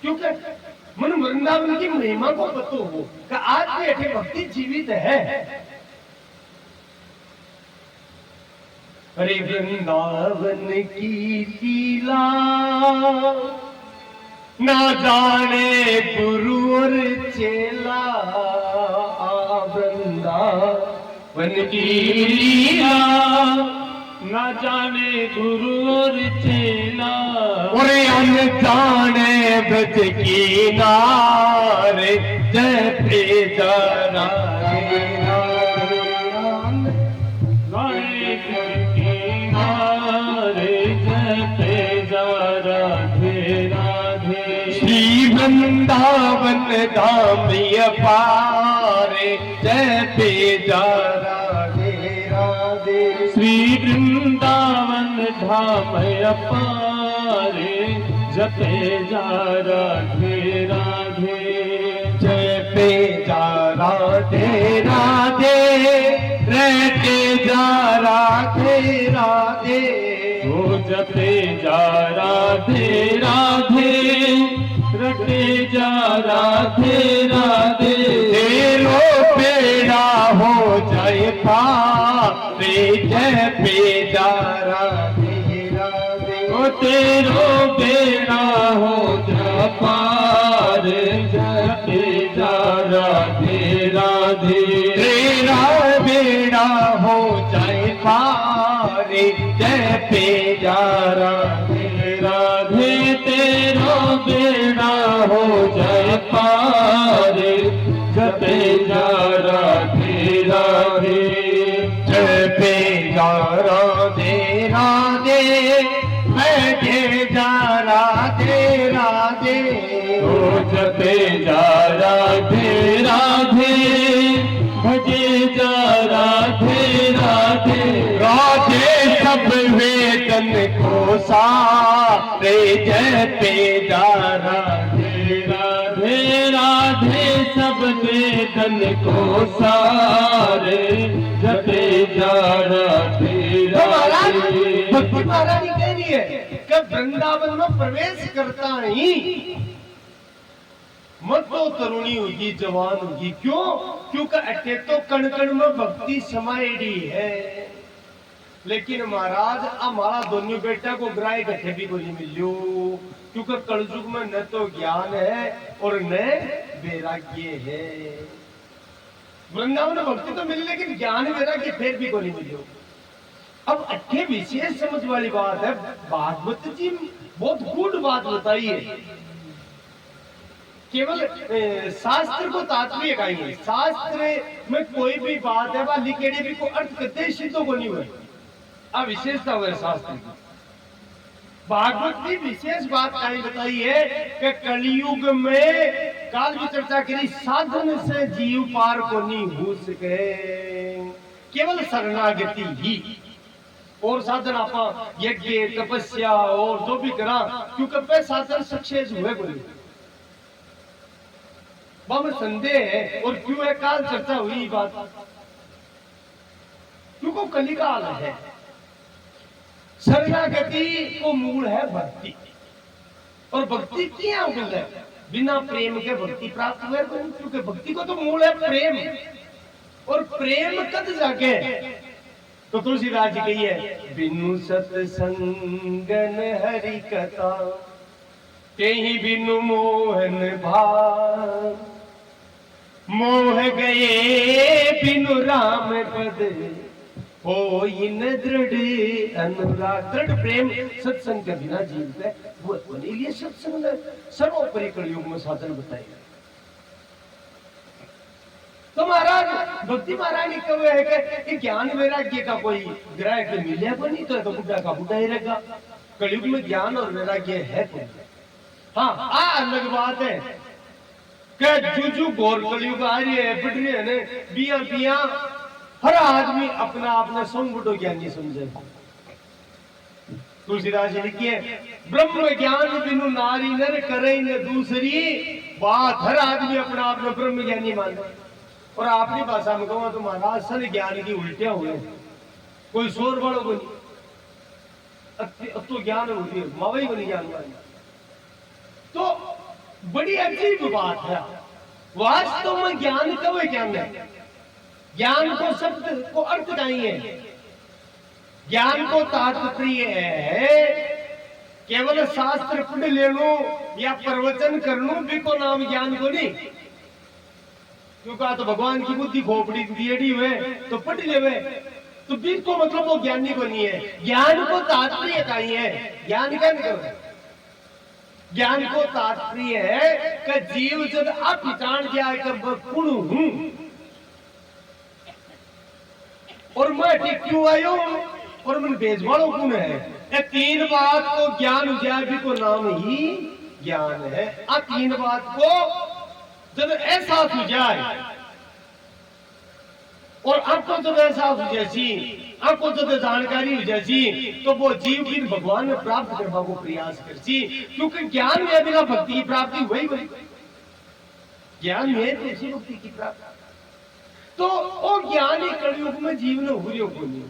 क्योंकि मन वृंदावन की महिमा को पता हो कि आज भी ऐसे भक्ति जीवित है। अरे वृंदावन की लीला ना जाने गुरु और चेला। वृंदावन की लीला ना जाने गुरु और चेला। और अनजाने ब्रज की नारे जय जरा वृंदावन धाम अपारे जय पेजा राधे राधे। श्री वृंदावन धाम अपारे जपे जा राधे राधे। जय पेजा राधे राधे रहते जा राधे राधे। ओ जपे जा राधे राधे रटे जा राधे राधे। तेरो बेड़ा हो जाए पारे जय पेजा राधे राधे। ओ तेरो बेड़ा हो जा पार जपे जा राधे राधे। तेरा बेड़ा हो जाए पारे जय पेजा राधे राधे। तेरो बेड़ा हो जाए पार जपे जा राधे राधे। जय पेजा राधे राधे मैं जा राधे राधे। ओ जपे जा राधे राधे भजे जा राधे राधे। राधे सब वेदन को सारे जय पेजा राधे राधे राधे सब वेदन को सारे जपे जा राधे राधे। भक्ति महारानी कह रही है कि वृंदावन में प्रवेश करता ही मत तो तरुणी होगी जवान होगी। क्यों? क्योंकि अटे तो कण कण में भक्ति समाएगी है। लेकिन महाराज हमारा दोनों बेटा को ग्राह गठे भी को नहीं मिलो। क्योंकि कलयुग में न तो ज्ञान है और न वैराग्य है। वृंदावन में भक्ति तो मिली लेकिन ज्ञान वैराग्य फिर भी को नहीं मिलो। अब अच्छे विशेष समझ वाली बात है। भागवत जी बहुत गूढ़ बात बताई है। केवल शास्त्र को तात्पर्य का ही है। शास्त्र में कोई भी बात है वह लिखेड़ी भी को अर्थ करते सिद्धों को नहीं हुए। अब विशेषता हुआ शास्त्र की। भागवत की विशेष बात कहीं बताई है कि कलयुग में काल की चर्चा करी साधन से जीव पार को नहीं हो सके। केवल शरणागति ही और साधन आप यज्ञ तपस्या और जो भी करा क्योंकि पे साधन सक्सेस हुए बोले बाबा संदेह है। और क्यों है काल चर्चा हुई बात क्योंकि कलिकाल है। शरणागति को मूल है भक्ति और भक्ति क्या है? बिना प्रेम के भक्ति प्राप्त हुए। क्योंकि भक्ति को तो मूल है प्रेम। और प्रेम कद जागे तो तुलसीदास जी कही है बिनु सत्संगन हरि कथा कहीं बिनु मोहन भाव मोह गए बिनु राम पद हो इन दृढ़ अनुराग। दृढ़ प्रेम सत्संग के बिना जीवता है वो अपने लिए सत्संग सर्वोपरि कलयुग में साधन बताएगा। तो महाराज भक्ति महाराज ने कहा है कि ज्ञान वैराग्य का कोई ग्रह के मिले को नहीं तो बुढ़ा का बुढ़ा ही रहेगा। कलयुग में ज्ञान और वैराग्य है कोई। हाँ अलग बात है कि जो गौर कलयुग आ रही है बढ़ रही है ने बिया बिया हर आदमी अपना अपना संगठो ज्ञानी समझे। तुलसीदास जी लिखिए ब्रह्म ज्ञान बिनु नारी नर करे न दूसरी बात। हर आदमी अपना अपना ब्रह्म ज्ञानी माने। और अपनी भाषा में कहूँ तो महाराज सन ज्ञान की उल्टिया हुए कोई शोर बड़ो को नहीं अब तो ज्ञान होती है मावई को नहीं ज्ञान वाली। तो बड़ी अजीब बात है वास्तव में ज्ञान कब है ज्ञान है। ज्ञान को शब्द को अर्थ नहीं है। ज्ञान को तात्पर्य है केवल शास्त्र पढ़ ले लो या प्रवचन कर लो भी को नाम ज्ञान को नहीं। क्योंकि तो भगवान की बुद्धि खोपड़ी दिएड़ी हुए तो पढ़ ले तो बीच को मतलब वो ज्ञानी को नहीं है। ज्ञान को तात्पर्य का ही है। ज्ञान क्या निकल ज्ञान को तात्पर्य है कि जीव जब आप पहचान जाए कर पूर्ण हूं और मैं क्यों आयो और मन बेजवाड़ो कौन है। ये तीन बात को ज्ञान हो जाए भी को नाम ही ज्ञान है। आ तीन बात को जब एहसास हो जाए और आपको जब एहसास हो जैसी आपको जब जानकारी हो जैसी तो वो जीव की भगवान में प्राप्त करने को प्रयास करती। क्योंकि ज्ञान में बिना भक्ति की प्राप्ति वही वही ज्ञान में तो इसी भक्ति की प्राप्ति। तो वो ज्ञान ही कलयुग में जीवन हो रही हो नहीं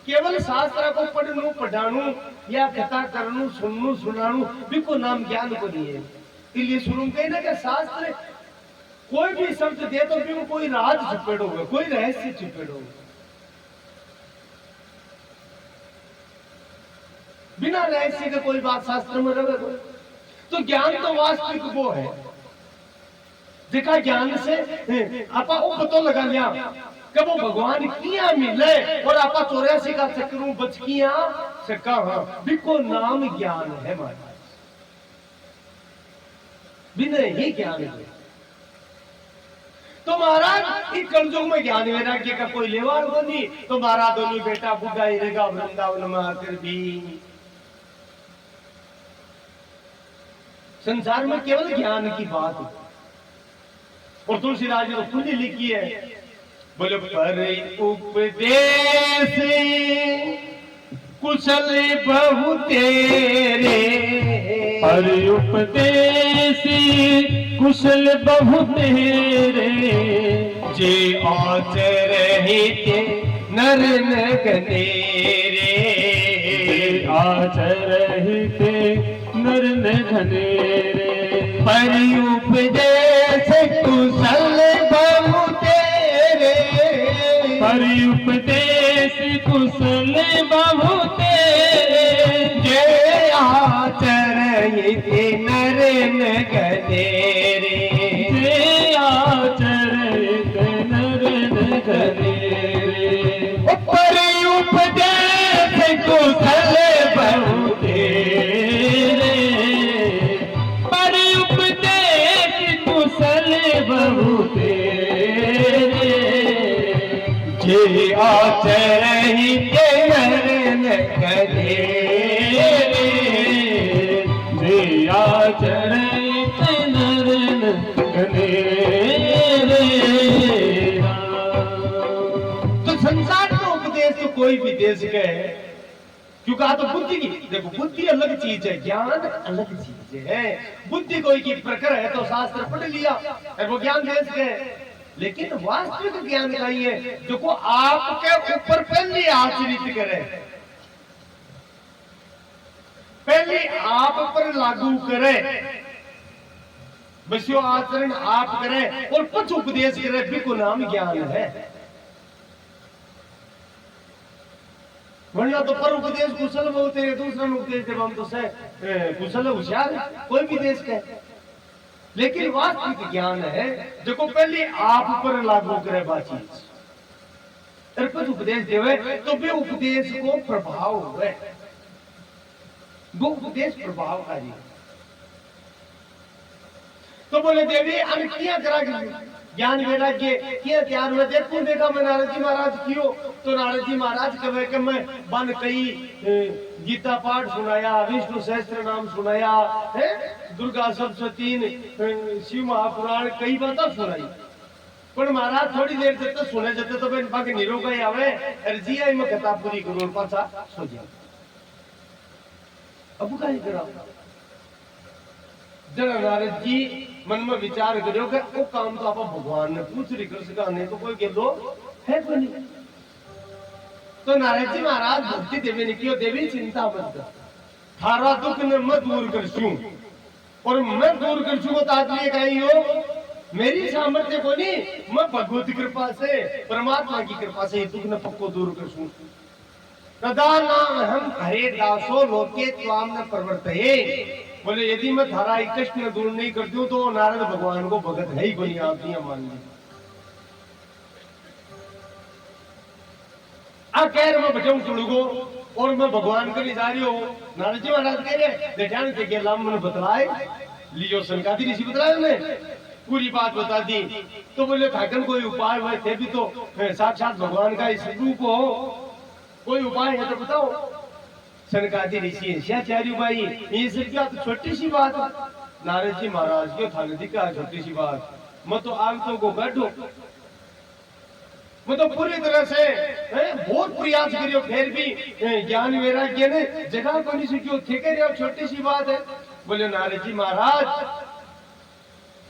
केवल शास्त्र को पढ़नू पढ़ानू या कथा करनू सुननू सुनानू भी को नाम ज्ञान को नहीं है। इसलिए शुरू में कहना कि शास्त्र कोई भी शब्द दे तो भी कोई राज छुपेड़ होगा कोई रहस्य छुपेड़ होगा। बिना रहस्य के कोई बात शास्त्र में रहे तो ज्ञान तो वास्तविक वो है देखा ज्ञान से आपा वो पता लगा लिया कि वो भगवान किया मिले और आपा 84 का चक्रों बच किया सका बिको नाम ज्ञान है महाराज। बिना ही ज्ञान है तो महाराज इस कलयुग में ज्ञान वैराग्य का कोई लेवाड़ को नहीं। तो महाराज दोनों बेटा बुढ़ा ही रहेगा वृंदावन में आकर भी। संसार में केवल ज्ञान की बात है। और तुलसीदास जी ने कुंजी लिखी है बोले पर उपदेश कुशल बहु तेरे पर उपदेश कुशल बहु तेरे जे आचरहित नर नगनेरे आचरहित नर घनेरे पर उपदेश कुशल बहु तेरे पर उपदेश कुशल बहु तेरे जे आचरहित नर नगनेरे जे आचरहित नर घनेरे पर उपदेश कुशल बहु तेरे पर उपदेश कुशल बहु तेरे जे आचरहित नर नगनेरे जे आचरहित नर घनेरे। तो संसार का उपदेश तो कोई भी दे सके क्योंकि आ तो बुद्धि की देखो बुद्धि अलग चीज है ज्ञान अलग चीज है। बुद्धि कोई की प्रकर है तो शास्त्र पढ़ लिया और वो ज्ञान दे सके लेकिन वास्तविक ज्ञान का ही है जो को आपके ऊपर पहले आचरित करे पहले आप पर लागू करे बस यो आचरण आप करें और कुछ उपदेश करे भी को नाम ज्ञान है। वरना तो पर उपदेश कुशल में तेरे दूसरा में उपदेश देव हम तो से कुशल होशियार कोई भी देश के। लेकिन वास्तविक ज्ञान है जो को पहले आप पर लागू करे बातचीत और कुछ उपदेश देवे तो वे उपदेश को प्रभाव हुए, वो उपदेश प्रभाव का जी। तो बोले देवी हम क्या करा ज्ञान वैराग्य किया तैयार हुए। देखो देखा मैं नारद जी महाराज कियो तो नारद जी महाराज कहे कि मैं बन कई गीता पाठ सुनाया, विष्णु सहस्त्र नाम सुनाया है, दुर्गा सप्तशती शिव महापुराण कई बातें सुनाई। पर महाराज थोड़ी देर तक तो सुने जाते तो फिर बाकी निरोगा ही आवे अर्जी आई मैं कथा पूरी करूं पाछा सो जाओ। अब का ही करा जरा नारद जी मन में विचार करो कि वो काम तो आप भगवान ने पूछ रही कर सका नहीं तो कोई कह दो है तो नहीं। तो नारद जी महाराज भक्ति देवी ने क्यों देवी चिंता मत कर, थारा दुख ने मैं दूर कर छू और मैं दूर कर छू तो आदमी कहीं हो मेरी सामर्थ्य को नहीं, मैं भगवती कृपा से परमात्मा की कृपा से दुख ने पक्को दूर कर छू। तदा नाम हम हरे दासो लोके त्वाम न प्रवर्तये। बोले यदि मैं थारा कष्ट में दूर नहीं कर दूं तो नारद भगवान को भगत है ही कोई, आप नहीं मान ली। कह रहे मैं बचाऊं चुड़ूगो और मैं भगवान के लिए जा रही हूँ। नारद जी महाराज कह रहे देठान के लाम मैंने बतलाए लियो संकादी ऋषि बतलाए उन्हें पूरी बात बता दी। तो बोले थाकन कोई उपाय हुए थे भी तो साक्षात भगवान का इस रूप हो, कोई उपाय है तो बताओ। सनकादि ऋषि चार्य भाई ये सब क्या तो छोटी सी बात। नारद जी महाराज क्यों था नदी का छोटी सी बात, मैं तो आगतों को गढ़ो, मैं तो पूरी तरह से बहुत प्रयास करियो फिर भी ज्ञान वैराग्य ने जगह को नहीं सीखियो थे कह छोटी सी बात है। बोले नारद जी महाराज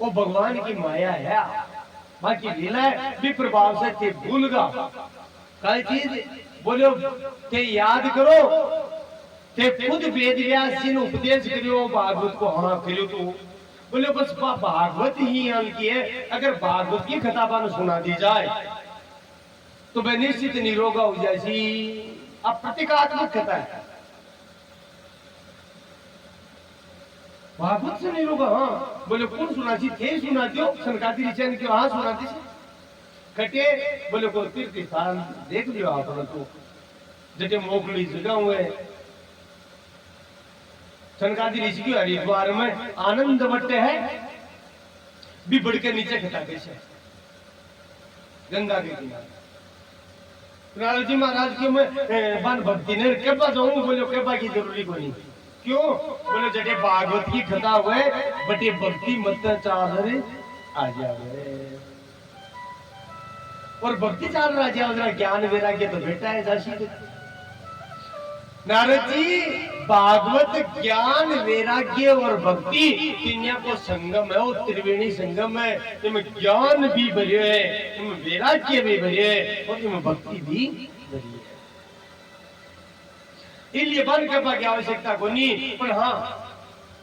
वो भगवान की माया है, बाकी लीला है भी प्रभाव से ते भूलगा कई चीज। बोले ते याद करो ते खुद वेद व्यास जी ने उपदेश करियो भागवत को हाँ करियो तो बोले बस भागवत ही की है। अगर भागवत की कथा बन सुना दी जाए तो वह निश्चित निरोगा हो जाएगी। अब प्रतीकात्मक कथा है भागवत से निरोगा। हाँ बोले कौन सुनाती थे सुना दियो सनकादि ऋषि क्यों हाँ सुनाती कटे। बोले को तीर्थ स्थान देख लियो आपने तो जटे मोकड़ी जगह हुए सनकादि ऋषि की हरिद्वार में आनंद वट है बिबड़ के नीचे खता कैसे गंगा के किनारे। नारद जी महाराज की मैं बन भक्ति ने केबा जाऊं बोले केबा की जरूरी को नहीं क्यों। बोले जटे भागवत की कथा हुए बटे भक्ति मत चादर आ जावे और भक्ति चाल राजा ज्ञान वैराग्य तो बेटा है जाशी। नारद जी भागवत ज्ञान वैराग्य और भक्ति तीनों को संगम है, वो त्रिवेणी संगम है। इसमें ज्ञान भी भरे है, इसमें वैराग्य भी भरे है और इसमें भक्ति भी भरी है। इसलिए बंद करने की आवश्यकता को नहीं, पर हाँ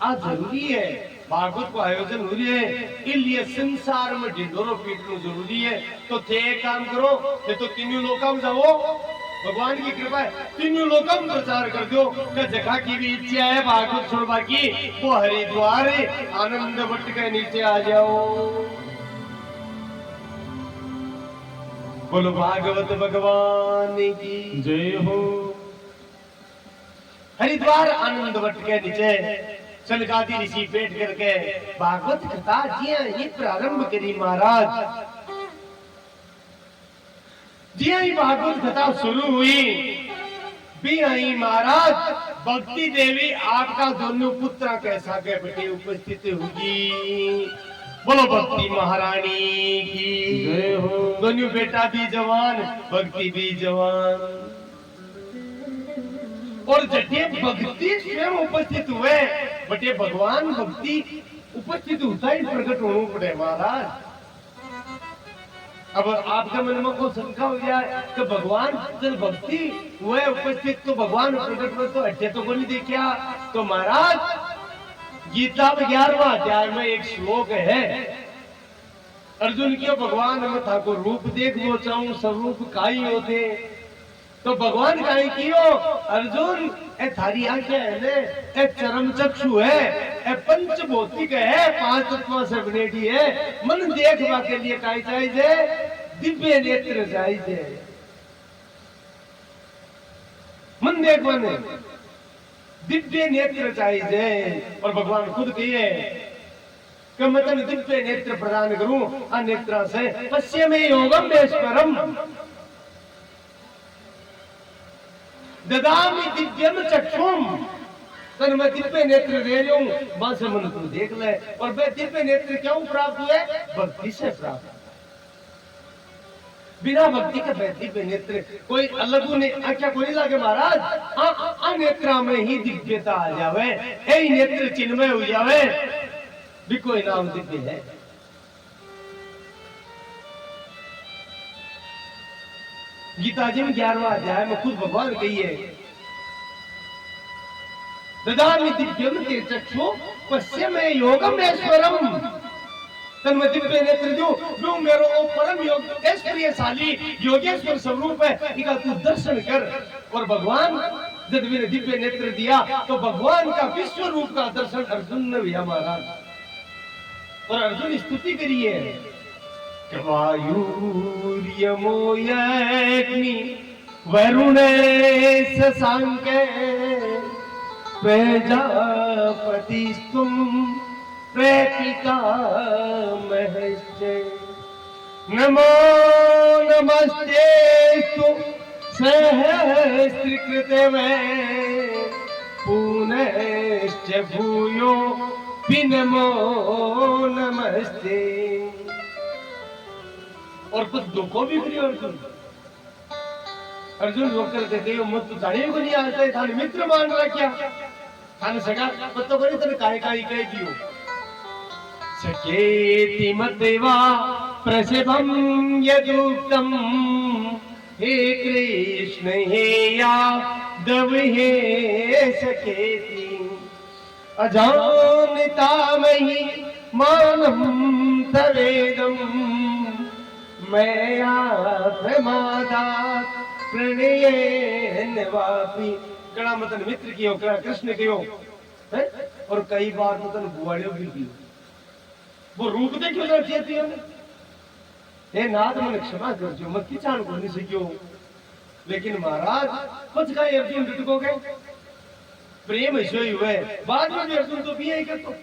आज जरूरी है भागवत को आयोजन हो रही है। इसलिए संसार में ढिंडोरो पीटना जरूरी है। तो थे एक काम करो तो तीनों लोकम जाओ, भगवान की कृपा है तीनों लोकम प्रचार कर दो कि जगह की भी इच्छा है भागवत सुनवा की वो हरिद्वार आनंद वट के नीचे आ जाओ। बोलो भागवत भगवान की जय हो। हरिद्वार आनंद वट के नीचे सनकादि ऋषि बैठ करके भागवत कथा जी ये प्रारंभ करी महाराज। जी ही भागवत कथा शुरू हुई भी आई महाराज भक्ति देवी आपका दोनों पुत्र कैसा के बेटे उपस्थित होगी। बोलो भक्ति महारानी की जय हो। दोनों बेटा भी जवान भक्ति भी जवान और जटे भक्ति स्वयं उपस्थित हुए बटे भगवान भक्ति उपस्थित होता ही प्रकट होना पड़े महाराज। अब आपके मन में को शंका हो जाए कि भगवान जब भक्ति हुए उपस्थित तो भगवान प्रकट हुए तो अच्छे तो को नहीं देखा। तो महाराज गीता में 11वां अध्याय में एक श्लोक है अर्जुन के भगवान में था को रूप देख वो चाहूं स्वरूप काई होते तो भगवान काहे कियो अर्जुन ए थारी आंखें है ने ए चरम चक्षु है ए पंच भौतिक है पांच तत्वों से बनेडी है मन देखवा के लिए काई चाहिए दिव्य नेत्र चाहिए मन देखवा ने दिव्य नेत्र चाहिए और भगवान खुद कहिए कि मैं तन दिव्य नेत्र प्रदान करूं आ नेत्रा से पश्चिमे योगम वेश्वरम ददामि दिव्यम चक्षुम तन मैं दिव्य नेत्र दे रहा हूं वहां से मन तू देख ले और वे दिव्य नेत्र क्यों प्राप्त हुए भक्ति से प्राप्त बिना भक्ति के दिव्य नेत्र कोई अलग ने आख्या कोई लागे महाराज आ नेत्रा में ही दिव्यता आ जावे ए नेत्र चिन्मय हो जावे भी कोई नाम दिव्य है गीता जी में 11वां अध्याय में खुद भगवान कहिए ददामि दिव्यम ते चक्षु पश्यमे योगम ऐश्वरम तन में दिव्य नेत्र दो मेरो ओ परम योग ऐश्वर्यशाली योगेश्वर स्वरूप है इका तू दर्शन कर और भगवान जब मैंने दिव्य नेत्र दिया तो भगवान का विश्व रूप का दर्शन अर्जुन ने भी महाराज और अर्जुन स्तुति करिए वायुर्यमो यज्ञि वरुणे शशांक प्रजापतिस्तुम प्रेपिता महश्च नमो नमस्तेस्तु सहस्रकृते में पुनश्च भूयो नमो नमस्ते और कुछ दुखों भी करियो अर्जुन रोक कर देते हो मुझ तो जाने को नहीं आता है थाने मित्र मान रहा क्या थाने सगा पत्तो करी तेरे काय काय कह दियो सकेति मतेवा प्रसभम यदुक्तम हे कृष्ण हे यादव हे सकेति अजानता मही मानम तवेदम मैं प्रमादात प्रणयेन वापि कड़ा मतन मित्र कियो कड़ा कृष्ण कियो है और कई बार मतन बुआड़ियो भी कियो वो रूप दे क्यों चेती है हे नाथ मन क्षमा कर जो मत किचान को नहीं सकियो लेकिन महाराज कुछ का अर्जुन को गए प्रेम ऐसे हुए बाद में भी अर्जुन तो भी यही करतो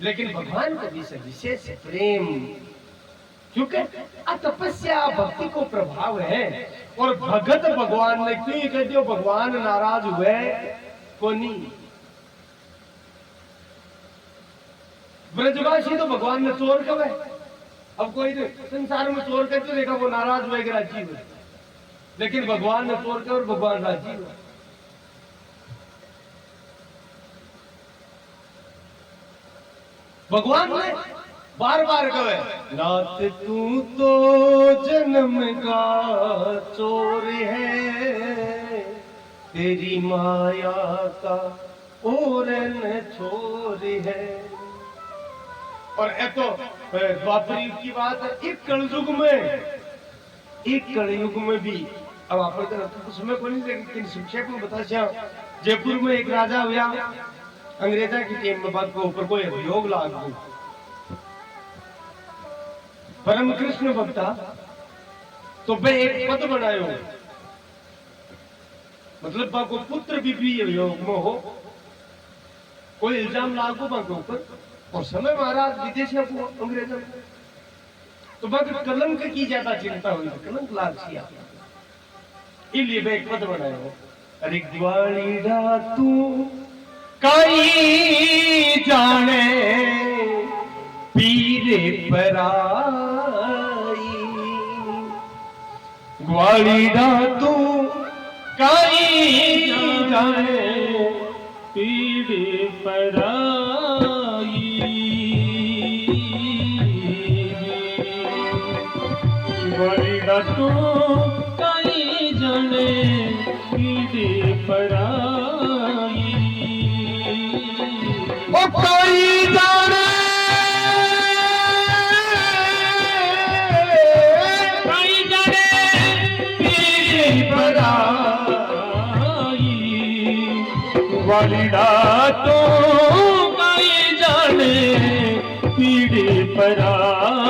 लेकिन भगवान को भी विशेष प्रेम क्योंकि तपस्या भक्ति को प्रभाव है और भगत भगवान ने क्यों कह दियो भगवान नाराज हुए को नहीं ब्रजवासी तो भगवान ने चोर कब है अब कोई संसार में चोर करते देखा वो नाराज हुए राजी हुए लेकिन भगवान ने चोर कर और भगवान राजी हुए भगवान ने बार बार कहे नाथ तू तो जन्म का चोर है तेरी माया का और न छोर है और ये तो द्वापर युग की बात है एक कलयुग में भी अब आप उसमें कोई नहीं लेकिन संक्षेप में बता जयपुर में एक राजा हुआ अंग्रेजा की टीम में बात को ऊपर कोई अभियोग लाग गई परम कृष्ण भक्ता तो वे एक पद बनायो मतलब बाको पुत्र भी योग में हो कोई इल्जाम लागू बाके ऊपर और समय महाराज विदेशी अंग्रेजों तो बाकी कलंक की ज्यादा चिंता हुई कलंक लाग सिया इसलिए वे एक पद बनायो अरे दिवाली तू कई जाने पीरे पराई ग्वालीडा तू कई जाने पीरे पराई ग्वालीडा तू कई जाने पीरे पराई ओ कई जाने पराई वालीड़ा तो काई जाने पीड़े पराई।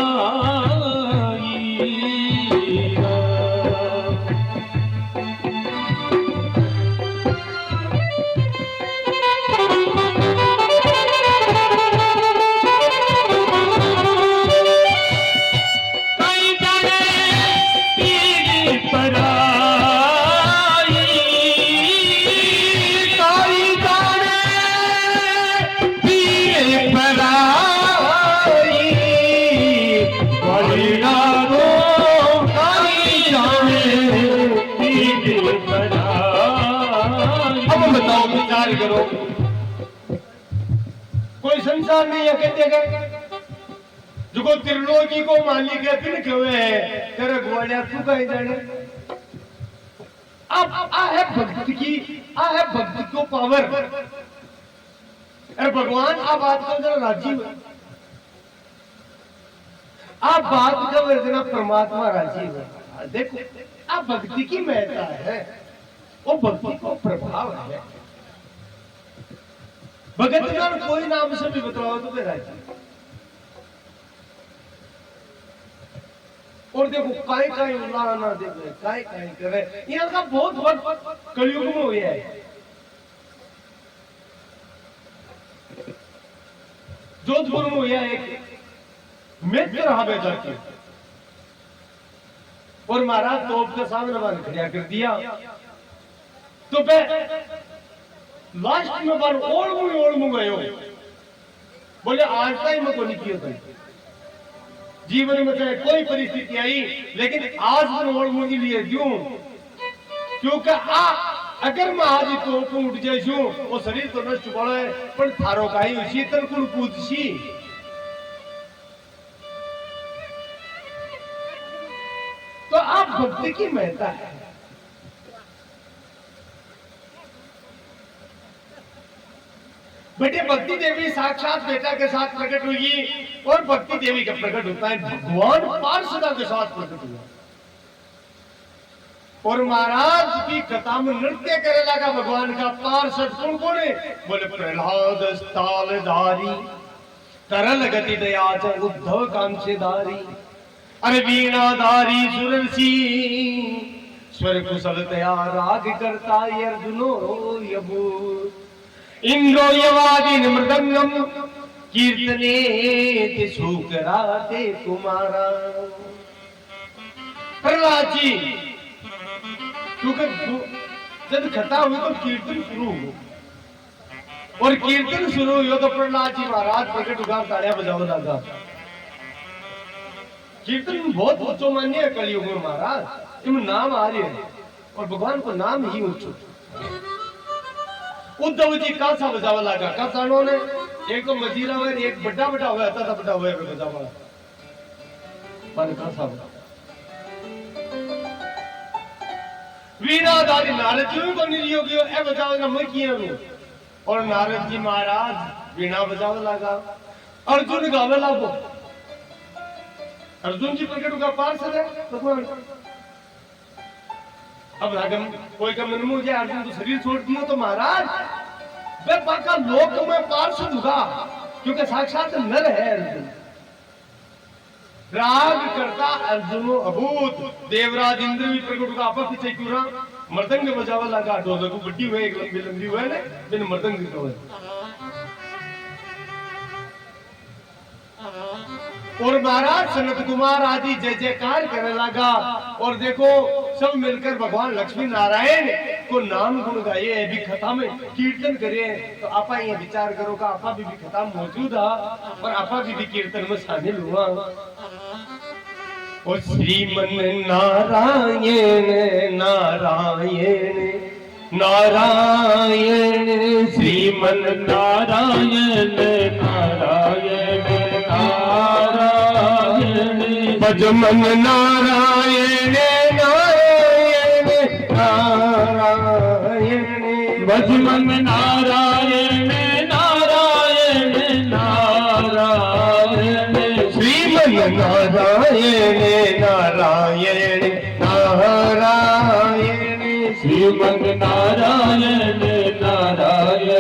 करो कोई संसार नहीं है कहते गए जो त्रिलोकी को मालिक है फिर क्यों है तेरे गुआड़िया तू कहीं जाने। अब आ है भक्ति की आ है भक्ति को पावर। अरे भगवान आप बात को जरा राजी हो आप बात का वर्जना परमात्मा राजी हो। देखो आप भक्ति की महत्ता है वो भक्ति को प्रभाव है। भगत का कोई नाम से भी बतलाओ तो मेरा और देखो काय काय उल्लाना देखे काय काय करे यहाँ का बहुत वक्त कलयुग में हुआ है। जोधपुर में हुआ एक मित्र रहा बेटा के और महाराज तोप के सामने बार खड़ा कर दिया तो लास्ट में बार ओढ़ गयो बोले आज तक मैं को नहीं किया था जीवन में चाहे कोई परिस्थिति आई लेकिन आज मैं ओढ़ के लिए क्यों क्योंकि अगर मैं आज तो उठ जाए वो शरीर तो नष्ट पड़ा है पर थारो का ही उसी तरकुल कूदसी तो आप भक्ति की महत्ता है। बेटे भक्ति देवी साक्षात बेटा के साथ प्रकट हुई और भक्ति देवी का प्रकट होता है भगवान पार्षदा के साथ प्रकट हुआ और महाराज की कथा में नृत्य करे लगा भगवान का पार्षद कौन कौन है बोले प्रहलाद स्थालधारी तरल गति दयाच उद्धव कांक्षधारी अरे वीणाधारी सुरसी स्वर कुशल तया राग करता अर्जुनो यबू इंद्रो यवादीन मृदंगम कीर्तने ते सुकराते तुम्हारा। प्रहलाद जी क्योंकि जब कथा हुई तो कीर्तन शुरू हो और कीर्तन शुरू हुआ तो प्रहलाद जी महाराज प्रकट उगार तालियां बजाने लगा। कीर्तन बहुत ऊंचो मान्य है कलयुग में महाराज इनमें नाम आ रहे हैं और भगवान को नाम ही ऊंचो। उद्धव जी कासा बजावा लगा कासानों ने एक तो मजीरा हुआ एक बड़ा बड़ा हुआ था बड़ा हुआ बजावा पर कासा वीणाधारी नारद जी को निर्यो गयो ए बजावा मैं किया हूं और नारद जी महाराज वीणा बजावा लगा अर्जुन गावे लागो। अर्जुन जी प्रकट का पार्षद है भगवान। अब अगर कोई का मन में जाए अर्जुन तो शरीर छोड़ दियो तो महाराज वे बाका लोक में पार्षद होगा क्योंकि साक्षात नर है अर्जुन। राग करता अर्जुनो अभूत देवराज इंद्र भी प्रकट का आपा पीछे क्यों रहा मृदंग बजावा लगा ढोलक को बड्डी हुए एक लंबी लंबी हुए ना बिन मृदंग का हुए और महाराज सनत कुमार आदि जय जयकार करने लगा और देखो सब मिलकर भगवान लक्ष्मी नारायण को नाम गुण गाए अभी कथा में कीर्तन करे तो आपा ये विचार करो का आपा भी कथा मौजूद है और आपा भी कीर्तन में शामिल हुआ। और श्रीमन नारायण नारायण नारायण श्रीमन नारायण नारायण नारायण भजमन नारायण नारायण नारायण भजमन नारायण नारायण नारायण श्रीमन नारायण नारायण नारायण श्रीमन नारायण नारायण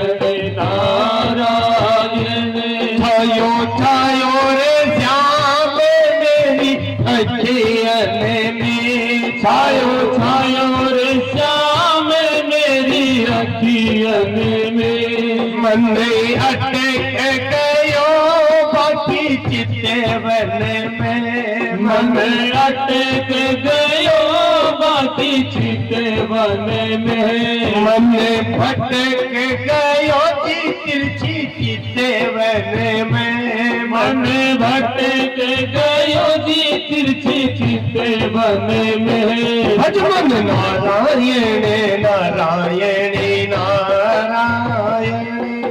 अखियन में मन अटक गयो बाकी चितवन में मन अटक गयो बाकी चितवन में मन भटक गयो तिरछी चितवन में मन भटक गयो तिरछी चितवन में भजमन नारायण नारायण नारायण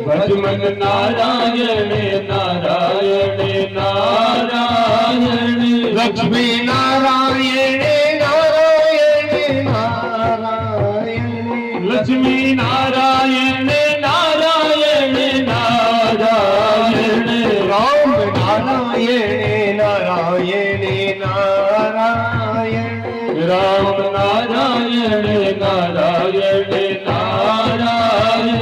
भजमन नारायण नारायण नारायण लक्ष्मी नारायण नारायण नारायण लक्ष्मी नारायण नारायण नारायण राम नारायण नारायण नारायण राम नारायण नारायण नारायण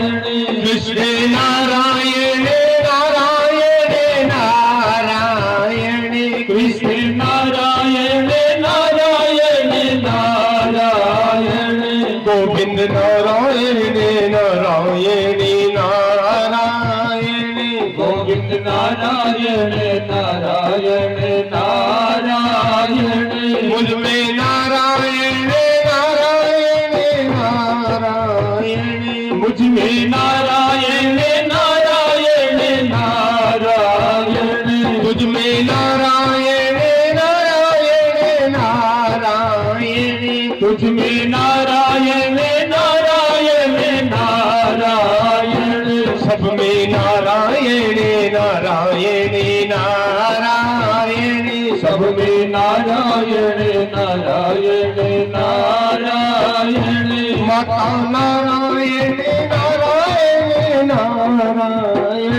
कृष्ण नारायण नारायण नारायण कृष्ण नारायण नारायण नारायण गोविंद नारायण नारायण नारायण गोविंद नारायण नारायण नारायण मुझ में नारायण नारायण नारायण मुझ में नारायण नारायण नारायण तुझ में नारायण नारायण नारायण तुझ में नारायण नारायण नारायण सब में नारायण नारायण नारायण सब में नारायण नारायण नारायण माता नारायण नारायण नारायण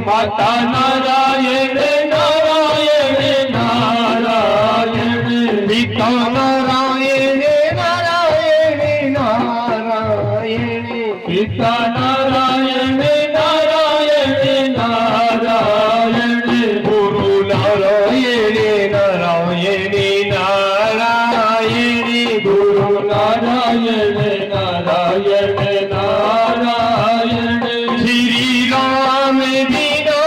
माता नारायण नारायण नारायण पिता नारायण नारायण नारायण पिता नारायण नारायण नारायण गुरु नारायण नारायण नारायण गुरु नारायण नारायण नारायण श्री राम बिना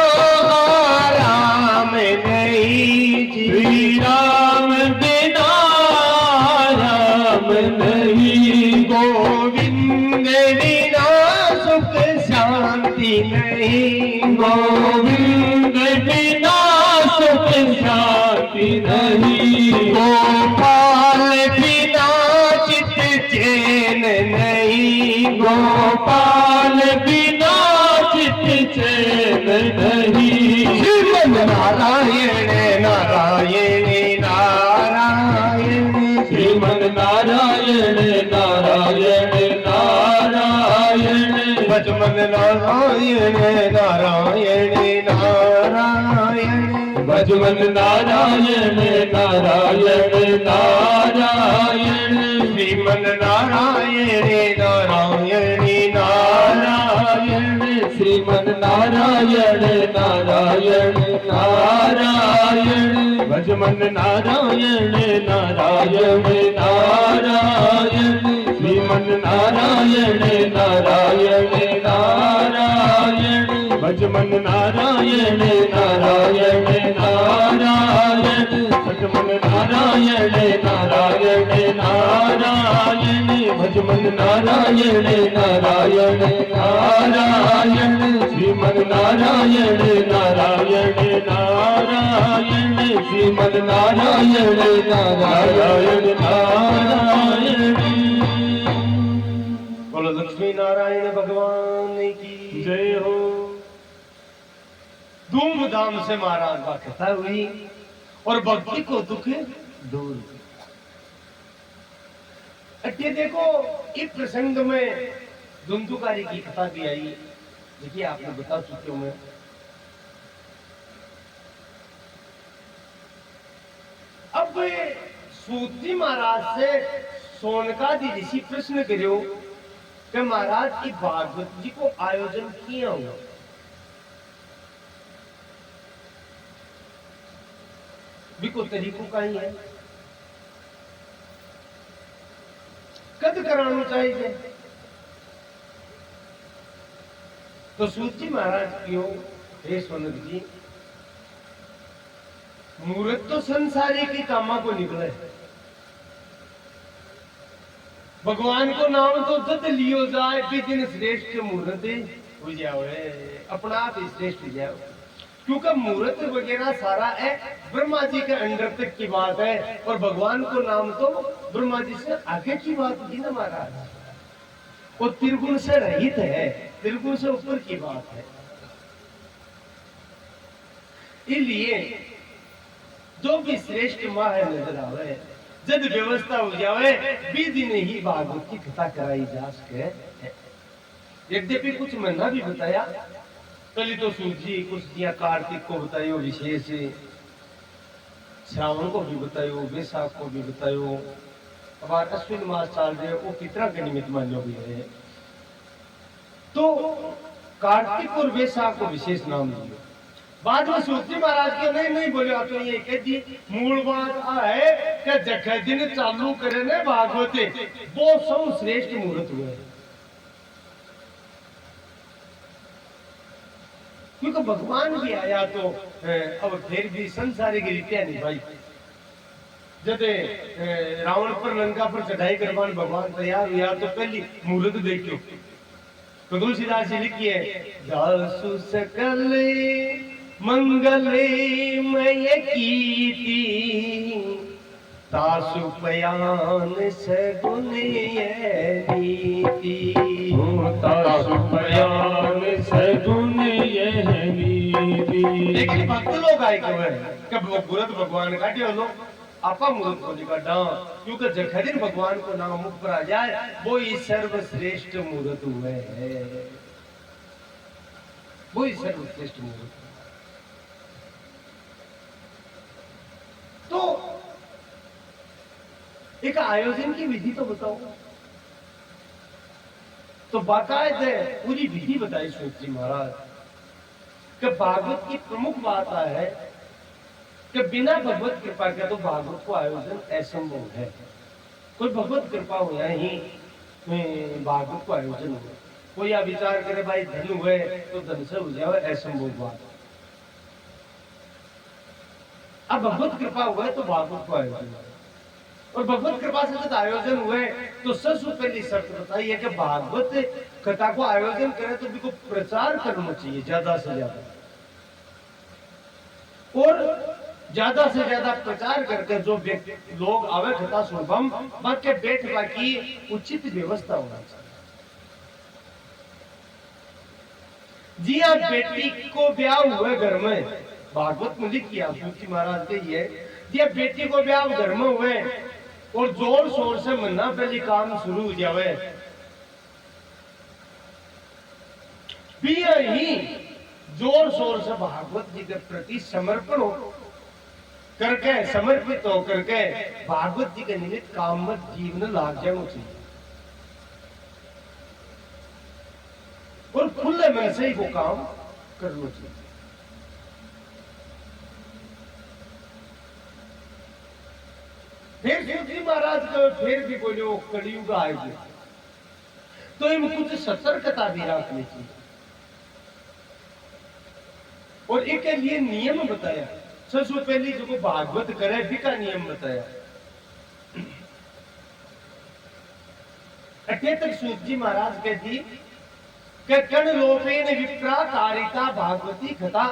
राम नहीं श्री राम बिना राम नहीं गोविंद बिना सुख शांति नहीं गोविंद बिना सुख शांति नहीं गोपाल बिना चित चैन नहीं गोपाल बिना चित चैन नहीं श्रीमन नारायण नारायण नारायण श्रीमन नारायण नारायण नारायण भजमन नारायण नारायण नारायण भजमन नारायण नारायण नारायण श्रीमन नारायण नारायण नारायण श्रीमन नारायण नारायण नारायण भजमन नारायण नारायण नारायण श्रीमन नारायण नारायण नारायण भजमन नारायण नारायण नारायण भजमन नारायण नारायण नारायण भजमन नारायण नारायण नारायण श्रीमन नारायण नारायण नारायण श्रीमन नारायण नारायण नारायण बोलो लक्ष्मी नारायण भगवान की जय हो। धूमधाम से महाराज का कथा हुई और भक्ति को दुख दूर। अट्टे देखो इस प्रसंग में धुंधुकारी की कथा भी आई, देखिए आपने बता चुके हूं मैं। अब सूत महाराज से सोनकादि ऋषि प्रश्न करो कि महाराज की भागवत जी को आयोजन किया हुआ बिको तरीको का ही है, कद कराना चाहिए। तो सूत जी महाराज क्यों, हे सोनक जी, मूर्त तो संसारी की कामा को निकले, भगवान को नाम तो जद लियो जाए भी दिन श्रेष्ठ मुहूर्त हो जाओ, अपना आप श्रेष्ठ हो जाओ। क्योंकि मुहूर्त वगैरह सारा है ब्रह्मा जी के अंडर तक की बात है, और भगवान को नाम तो ब्रह्मा जी से आगे की बात की ना महाराज, वो त्रिगुण से रहित है, त्रिगुण से ऊपर की बात है। इसलिए जो भी श्रेष्ठ माँ है नजर आवे, जब व्यवस्था हो जावे भी दिन ही भागवत की कथा कराई जा सके। यद्यपि कुछ महीना भी बताया, पहले तो सूजी कुछ दिया, कार्तिक को बतायो विशेष, श्रावण को भी बतायो, वैशाख को भी बतायो, अब अश्विन मास चल रहे वो कितना के निमित्त मान्यो भी है, तो कार्तिक और वैशाख को विशेष नाम दियो। बाद में सूजी महाराज के नहीं नहीं बोले, तो ये कह दी मूल बात है कि जख दिन चालू करे ने भागवते वो सब श्रेष्ठ मुहूर्त हुए, क्योंकि भगवान भी आया तो अब फिर भी संसारी की रीतियां नहीं भाई। जब रावण पर लंका पर चढ़ाई करवाने भगवान तैयार हुआ तो पहली मुहूर्त देखियो, तो तुलसीदास जी लिखी है, दासु सकल मंगले मय कीर्ति, तासु पयान सगुन ये रीति, तासु पयान सगुन यह रीति। लेकिन भक्त लोग आए कब वो मुहूर्त भगवान काटे लो, आपा मुहूर्त को निकाटा, क्योंकि जख दिन भगवान को नाम मुख पर आ जाए वो ही सर्वश्रेष्ठ मुहूर्त हुए है, वो ही सर्वश्रेष्ठ मुहूर्त। तो एक आयोजन की विधि तो बताओ, तो बाकायदे पूरी विधि बताई सूत जी महाराज कि भागवत की प्रमुख बात है कि बिना भगवत कृपा के तो भागवत को आयोजन असंभव है। कोई भगवत कृपा हुआ ही भागवत को आयोजन हुआ, कोई आप विचार करे भाई धन हुए तो धन से हो जाए, असंभव बात। अब भगवत कृपा हुआ है तो भागवत को आयोजन हुआ, और भगवत कृपा से जब आयोजन हुए तो सबसे पहली शर्त बताई है कि भागवत कथा को आयोजन करें तो भी को प्रचार करना चाहिए ज्यादा से ज्यादा, और ज्यादा से ज्यादा प्रचार करके जो लोग आवे कथा सुनभम बाकी बैठवा की उचित व्यवस्था होना चाहिए। जी हाँ, बेटी को ब्याह हुए घर में, भागवत में लिखी सूची महाराज के ये, जी बेटी को ब्याह घर में हुए और जोर शोर से मन्ना पहले काम शुरू हो जावे, भी ही जोर शोर से भागवत जी के प्रति समर्पण हो करके, समर्पित हो करके भागवत जी के निमित्त काम में जीवन लाग जाना चाहिए, और खुले मन से ही वो काम करना चाहिए। फिर सूजी महाराज को फिर भी बोले वो कलयुग आएगी तो इन कुछ सतर्कता भी रखनी चाहिए, और एक लिए नियम बताया। सबसे पहले जो भागवत करे भी का नियम बताया। अटे तक सूत जी महाराज कहती कि कण लोपेन विप्राकारिता भागवती कथा,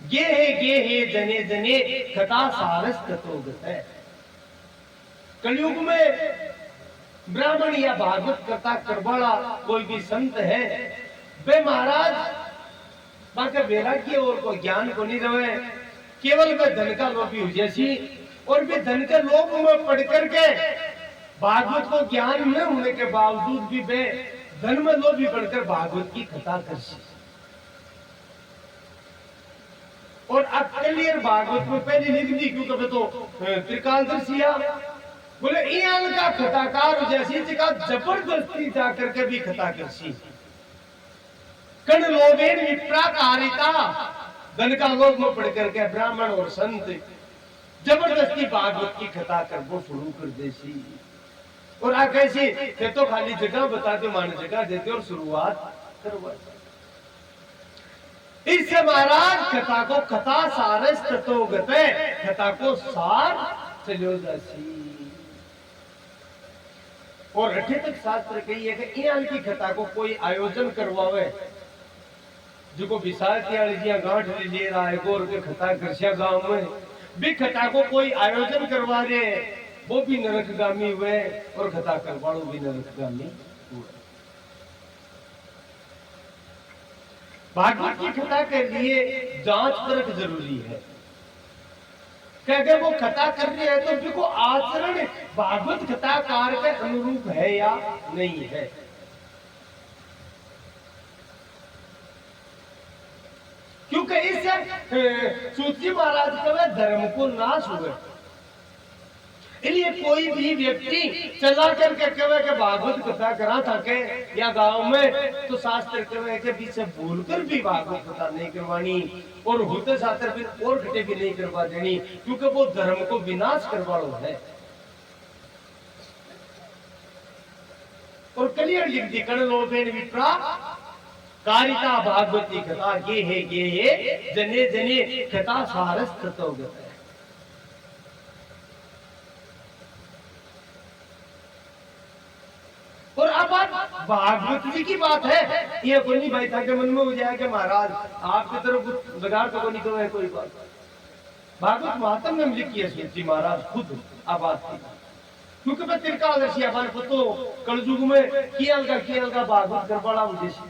गे हे जने जने कथा सारस तत्वगत है। कलयुग में ब्राह्मण या भागवत कथा करवाला कोई भी संत है वे महाराज बाकी वैराग्य और को ज्ञान को नहीं रहे, केवल वे धन का लोभी हो जैसी, और वे धन के लोभ में पढ़ करके भागवत को ज्ञान न होने के बावजूद भी वे धन में लोभी बढ़कर भागवत की कथा करसी। और अब क्लियर भागवत में पहले लिख दी, क्योंकि तो त्रिकालदर्शिया बोले इन का कथाकार जैसी जगह जबरदस्ती जाकर के भी कथा करसी। कण लोभेन विप्राकारिता, धन का लोभ में पढ़ करके ब्राह्मण और संत जबरदस्ती भागवत की कथा कर वो शुरू कर देसी, और आ कैसे तो खाली जगह बताते मान जगह देते और शुरुआत करवा। इससे महाराज कथा को कथा सारस तत्व गते, कथा को सार चलो जासी। और अठे तक शास्त्र कही है कि इन की कथा को कोई आयोजन करवावे, जो विशाल त्याजिया गांठ ले रहा है गोर के कथा कृष्या गांव में भी कथा को कोई आयोजन करवा दे, वो भी नरकगामी हुए और कथा करवाड़ो भी नरकगामी हुए। भागवत की कथा के लिए जांच परख जरूरी है कि अगर वो कथा कर रही है तो देखो आचरण भागवत कथाकार के अनुरूप है या नहीं है। क्योंकि इससे सूची महाराज का धर्म को नाश हुए, इसलिए कोई भी व्यक्ति चला करके कहे कि भागवत कथा करा था के या गांव में, तो शास्त्र कहे कि पीछे भूलकर भी भागवत कथा नहीं करवानी और होते शास्त्र फिर और घटे भी नहीं करवा देनी, क्योंकि वो धर्म को विनाश करवाड़ो है। और क्लियर लिख दी कण लोभेन विप्रा कारिता भागवती कथा ये जने जने कथा सारस तत्व गत। और अब भागवत जी की बात है, ये कोई भाई था के मन में हो जाए कि महाराज आपकी तरफ बगाड़ तो नहीं करो है कोई बात। भागवत महात्म में लिखी है जी महाराज खुद आबाद की, क्योंकि मैं तिरकादर्शी अपन को तो कलयुग में किया का भागवत कर बड़ा उद्देश्य।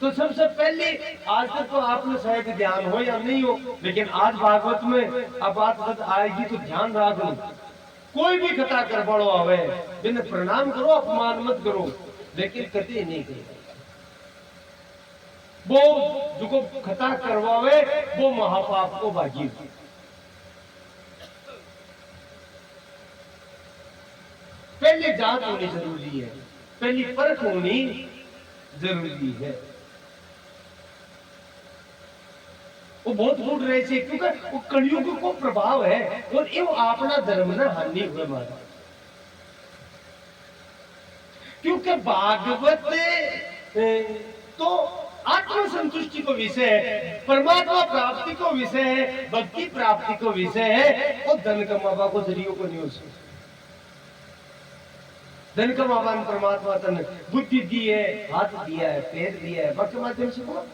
तो सबसे पहले आज तक तो आपने शायद ध्यान हो या नहीं हो, लेकिन आज भागवत में अब बात आएगी तो ध्यान रखो, कोई भी कथा कर बड़ो आवे बिन प्रणाम करो, अपमान मत करो, लेकिन कति नहीं करो। वो जो कथा करवावे वो महापाप को भागी। पहले जांच होनी जरूरी है, पहली परख होनी जरूरी है। वो बहुत फूट रहे थे क्योंकि वो कलयुग को प्रभाव है और ये अपना धर्म न हानि हुए मारा, क्योंकि भागवत तो आत्म संतुष्टि को विषय है, परमात्मा प्राप्ति को विषय है, भक्ति प्राप्ति को विषय है। और धन कमावा को जरियो को नहीं हो सकता। धन कमावा परमात्मा तन बुद्धि दी है, हाथ दिया है, पैर दिया है, भक्त माध्यम से कमा।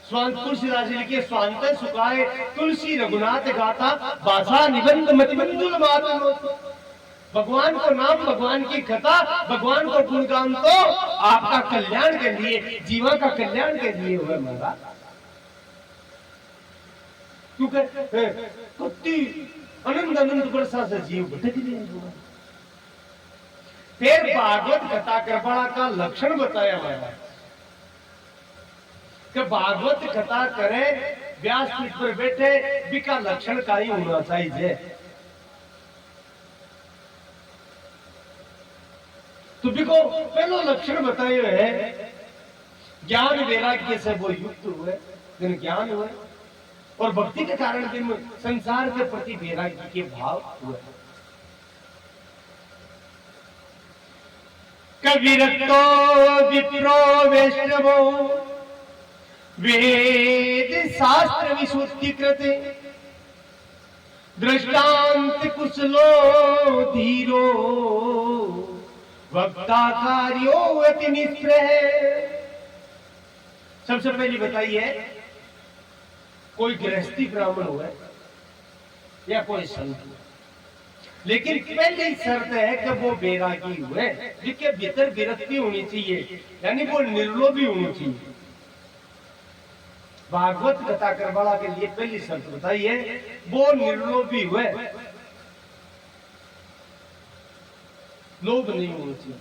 स्वांत तुलसीदास जी लिखे स्वांत सुखाए तुलसी रघुनाथ गाथा भाषा निबंध मतिबंधुल मातनो। भगवान को नाम, भगवान की कथा, भगवान को गुणगान तो आपका कल्याण के लिए, जीवा का कल्याण के लिए हुए महाराज। क्योंकि कितनी अनंत अनंत वर्षा से जीव भटक रहे हैं। फिर भागवत कथा कृपा का लक्षण बताया महाराज कि भागवत कथा करे व्यास पीठ पर बैठे बिका लक्षण का ही होना चाहिए। तो बिको पहलो लक्षण बताए हुए है ज्ञान वैराग्य से वो युक्त हुए, दिन ज्ञान हुए और भक्ति के कारण दिन संसार के प्रति वैराग्य के भाव हुए। कविरतो विप्रो वैष्णवो वेद शास्त्र विशुद्धि कृते दृष्टांत कुशलो धीरो वक्ता कार्यो अति निष्प्रह। सबसे पहले बताइए कोई गृहस्थी ब्राह्मण हुआ या कोई संत, लेकिन पहली शर्त है कि वो बैरागी हुए, जिसके भीतर विरक्ति होनी चाहिए, यानी वो निर्लोभी होनी चाहिए। भागवत कथा करवाला के लिए पहली शर्त बताइए वो निर्लोभी हुए, लोभ नहीं होना चाहिए।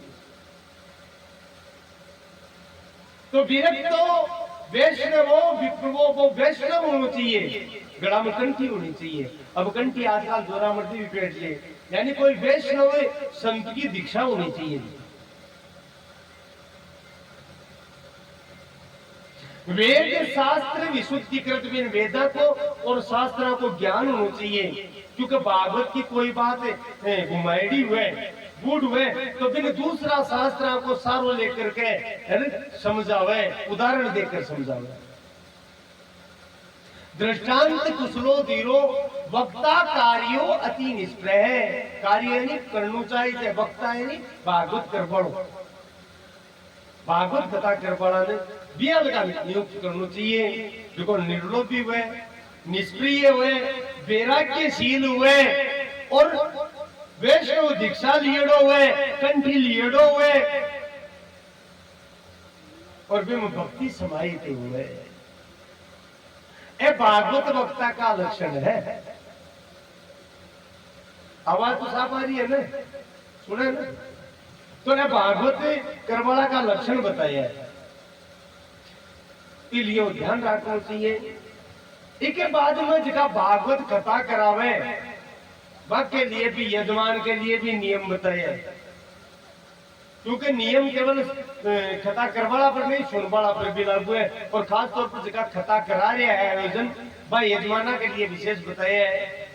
तो विरक्त वैष्णवो विप्रवो वो वैष्णव होना चाहिए, गला में कंठी होनी चाहिए। अब कंठी आजकल जोरा मर्दी भी पेट ले, यानी कोई वैष्णव संत की दीक्षा होनी चाहिए। वेद शास्त्र विशुद्धिकृत बिन वेदा को और शास्त्रों को ज्ञान होना चाहिए, क्योंकि भागवत की कोई बात घुमाईडी हुए बूढ़ हुए तो बिन दूसरा शास्त्रों को सारो लेकर के समझावे, उदाहरण देकर समझावे। दृष्टांत कुशलो धीरो वक्ता कार्यो अति निष्प्रह। कार्य नहीं करना चाहिए, वक्ता है नहीं भागवत कर पड़ो, भागवत कथा कर पड़ा ने बिया लगा नियुक्त करना चाहिए, देखो निर्लोभी हुए, निष्प्रिय हुए, वैराग्यशील हुए और वैष्णव दीक्षा लियड़ो हुए, कंठी लियड़ो हुए और वे भक्ति समाहित हुए। ए भागवत वक्ता का लक्षण है। आवाज तो साफ आ रही है ना, सुने ना? तो ने भागवत करवाला का लक्षण बताया है, इसलिए ध्यान रखना चाहिए। इसके बाद में जगह भागवत कथा करावे के लिए भी, यजमान के लिए भी नियम बताया, क्योंकि नियम केवल कथा करवाला पर नहीं सुनवाला पर भी लागू है, और खास तौर पर जगह कथा करा रहा है आयोजन भाई यजमाना के लिए विशेष बताया है।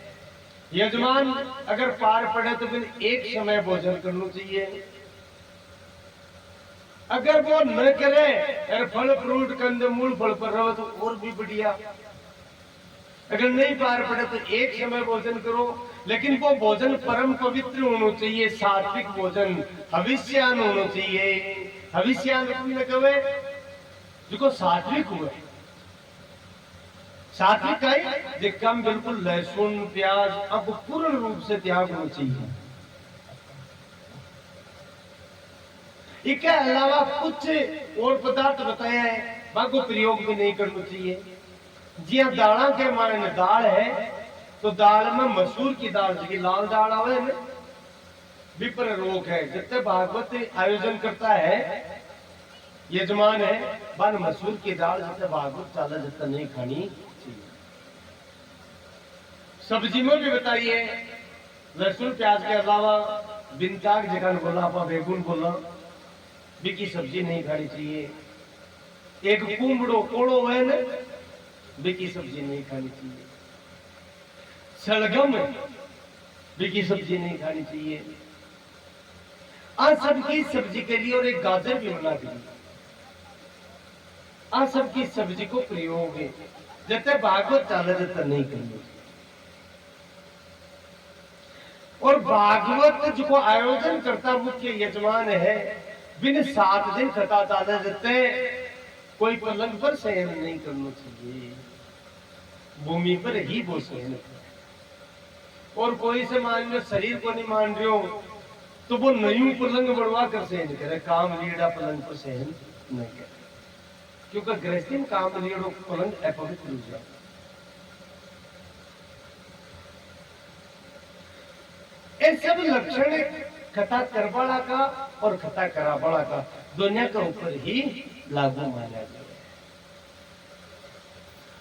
यजमान अगर पार पड़े तो फिर एक समय भोजन करना चाहिए, अगर वो न करे अगर फल फ्रूट कंद मूल फल पर रहो तो और भी बढ़िया, अगर नहीं पार पड़े तो एक समय भोजन करो, लेकिन वो भोजन परम पवित्र होना चाहिए, सात्विक भोजन, हविष्यान होना चाहिए। हविष्यान में कहे देखो सात्विक हुए, सात्विक का ही कम बिल्कुल लहसुन प्याज अब पूर्ण रूप से त्याग होना चाहिए। इसके अलावा कुछ और पदार्थ बताया है, बाको प्रयोग भी नहीं करना चाहिए। जी दाला के माने दाल है तो दाल में मसूर की दाल जी लाल दाल आवे ना, विपर रोग है। जितने भागवत आयोजन करता है यजमान है बन मसूर की दाल जितने भागवत चाला जितना नहीं खानी चाहिए। सब्जी में भी बताइए, लहसुन प्याज के अलावा बिन त्याग जगह बोला आप बेगुन बोला बिकी सब्जी नहीं खानी चाहिए। एक कुंबड़ो कोड़ो है ना, बिकी सब्जी नहीं खानी चाहिए। सलगम बिकी सब्जी नहीं खानी चाहिए। आज सबकी सब्जी के लिए और एक गाजर भी बना दी, आज सबकी सब्जी को प्रयोग है जैसे भागवत चाला जाता नहीं करना। और भागवत जो आयोजन करता मुख्य यजमान है, बिन 7 दिन कथा चाला जाते कोई पलंग पर शयन नहीं करना चाहिए, भूमि पर ही वो शयन करे। और कोई से मान लो शरीर को नहीं मान रहे हो तो वो नयू पलंग बढ़वा कर शयन करे, काम लीड़ा पलंग पर शयन नहीं करे, क्योंकि गृहस्थी में काम लीड़ो पलंग अपवित्र हो जाए। ये सब लक्षण कथा करवाड़ा का और कथा करावाड़ा का दुनिया के ऊपर ही लागू माना जाए।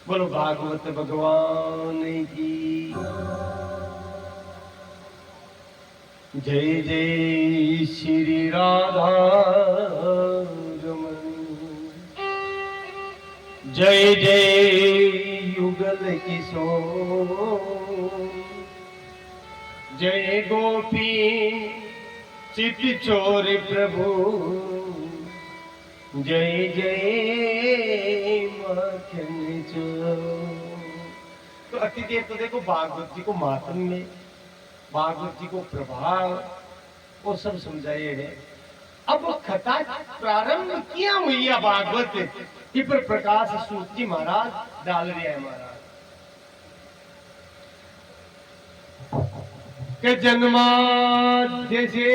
बोलो भागवत भगवान की जय। जय श्री राधा रमन, जय जय युगल किशोर, जय गोपी चित चोर प्रभु, जय जय माखन चोर। तो अति देर तो देखो भागवत जी को महात्म्य में, भागवत जी को प्रभाव वो सब समझाए है। अब कथा प्रारंभ किया हुई है भागवत इस पर प्रकाश सूत जी महाराज डाल रहे हैं। महाराज के जन्माद्य से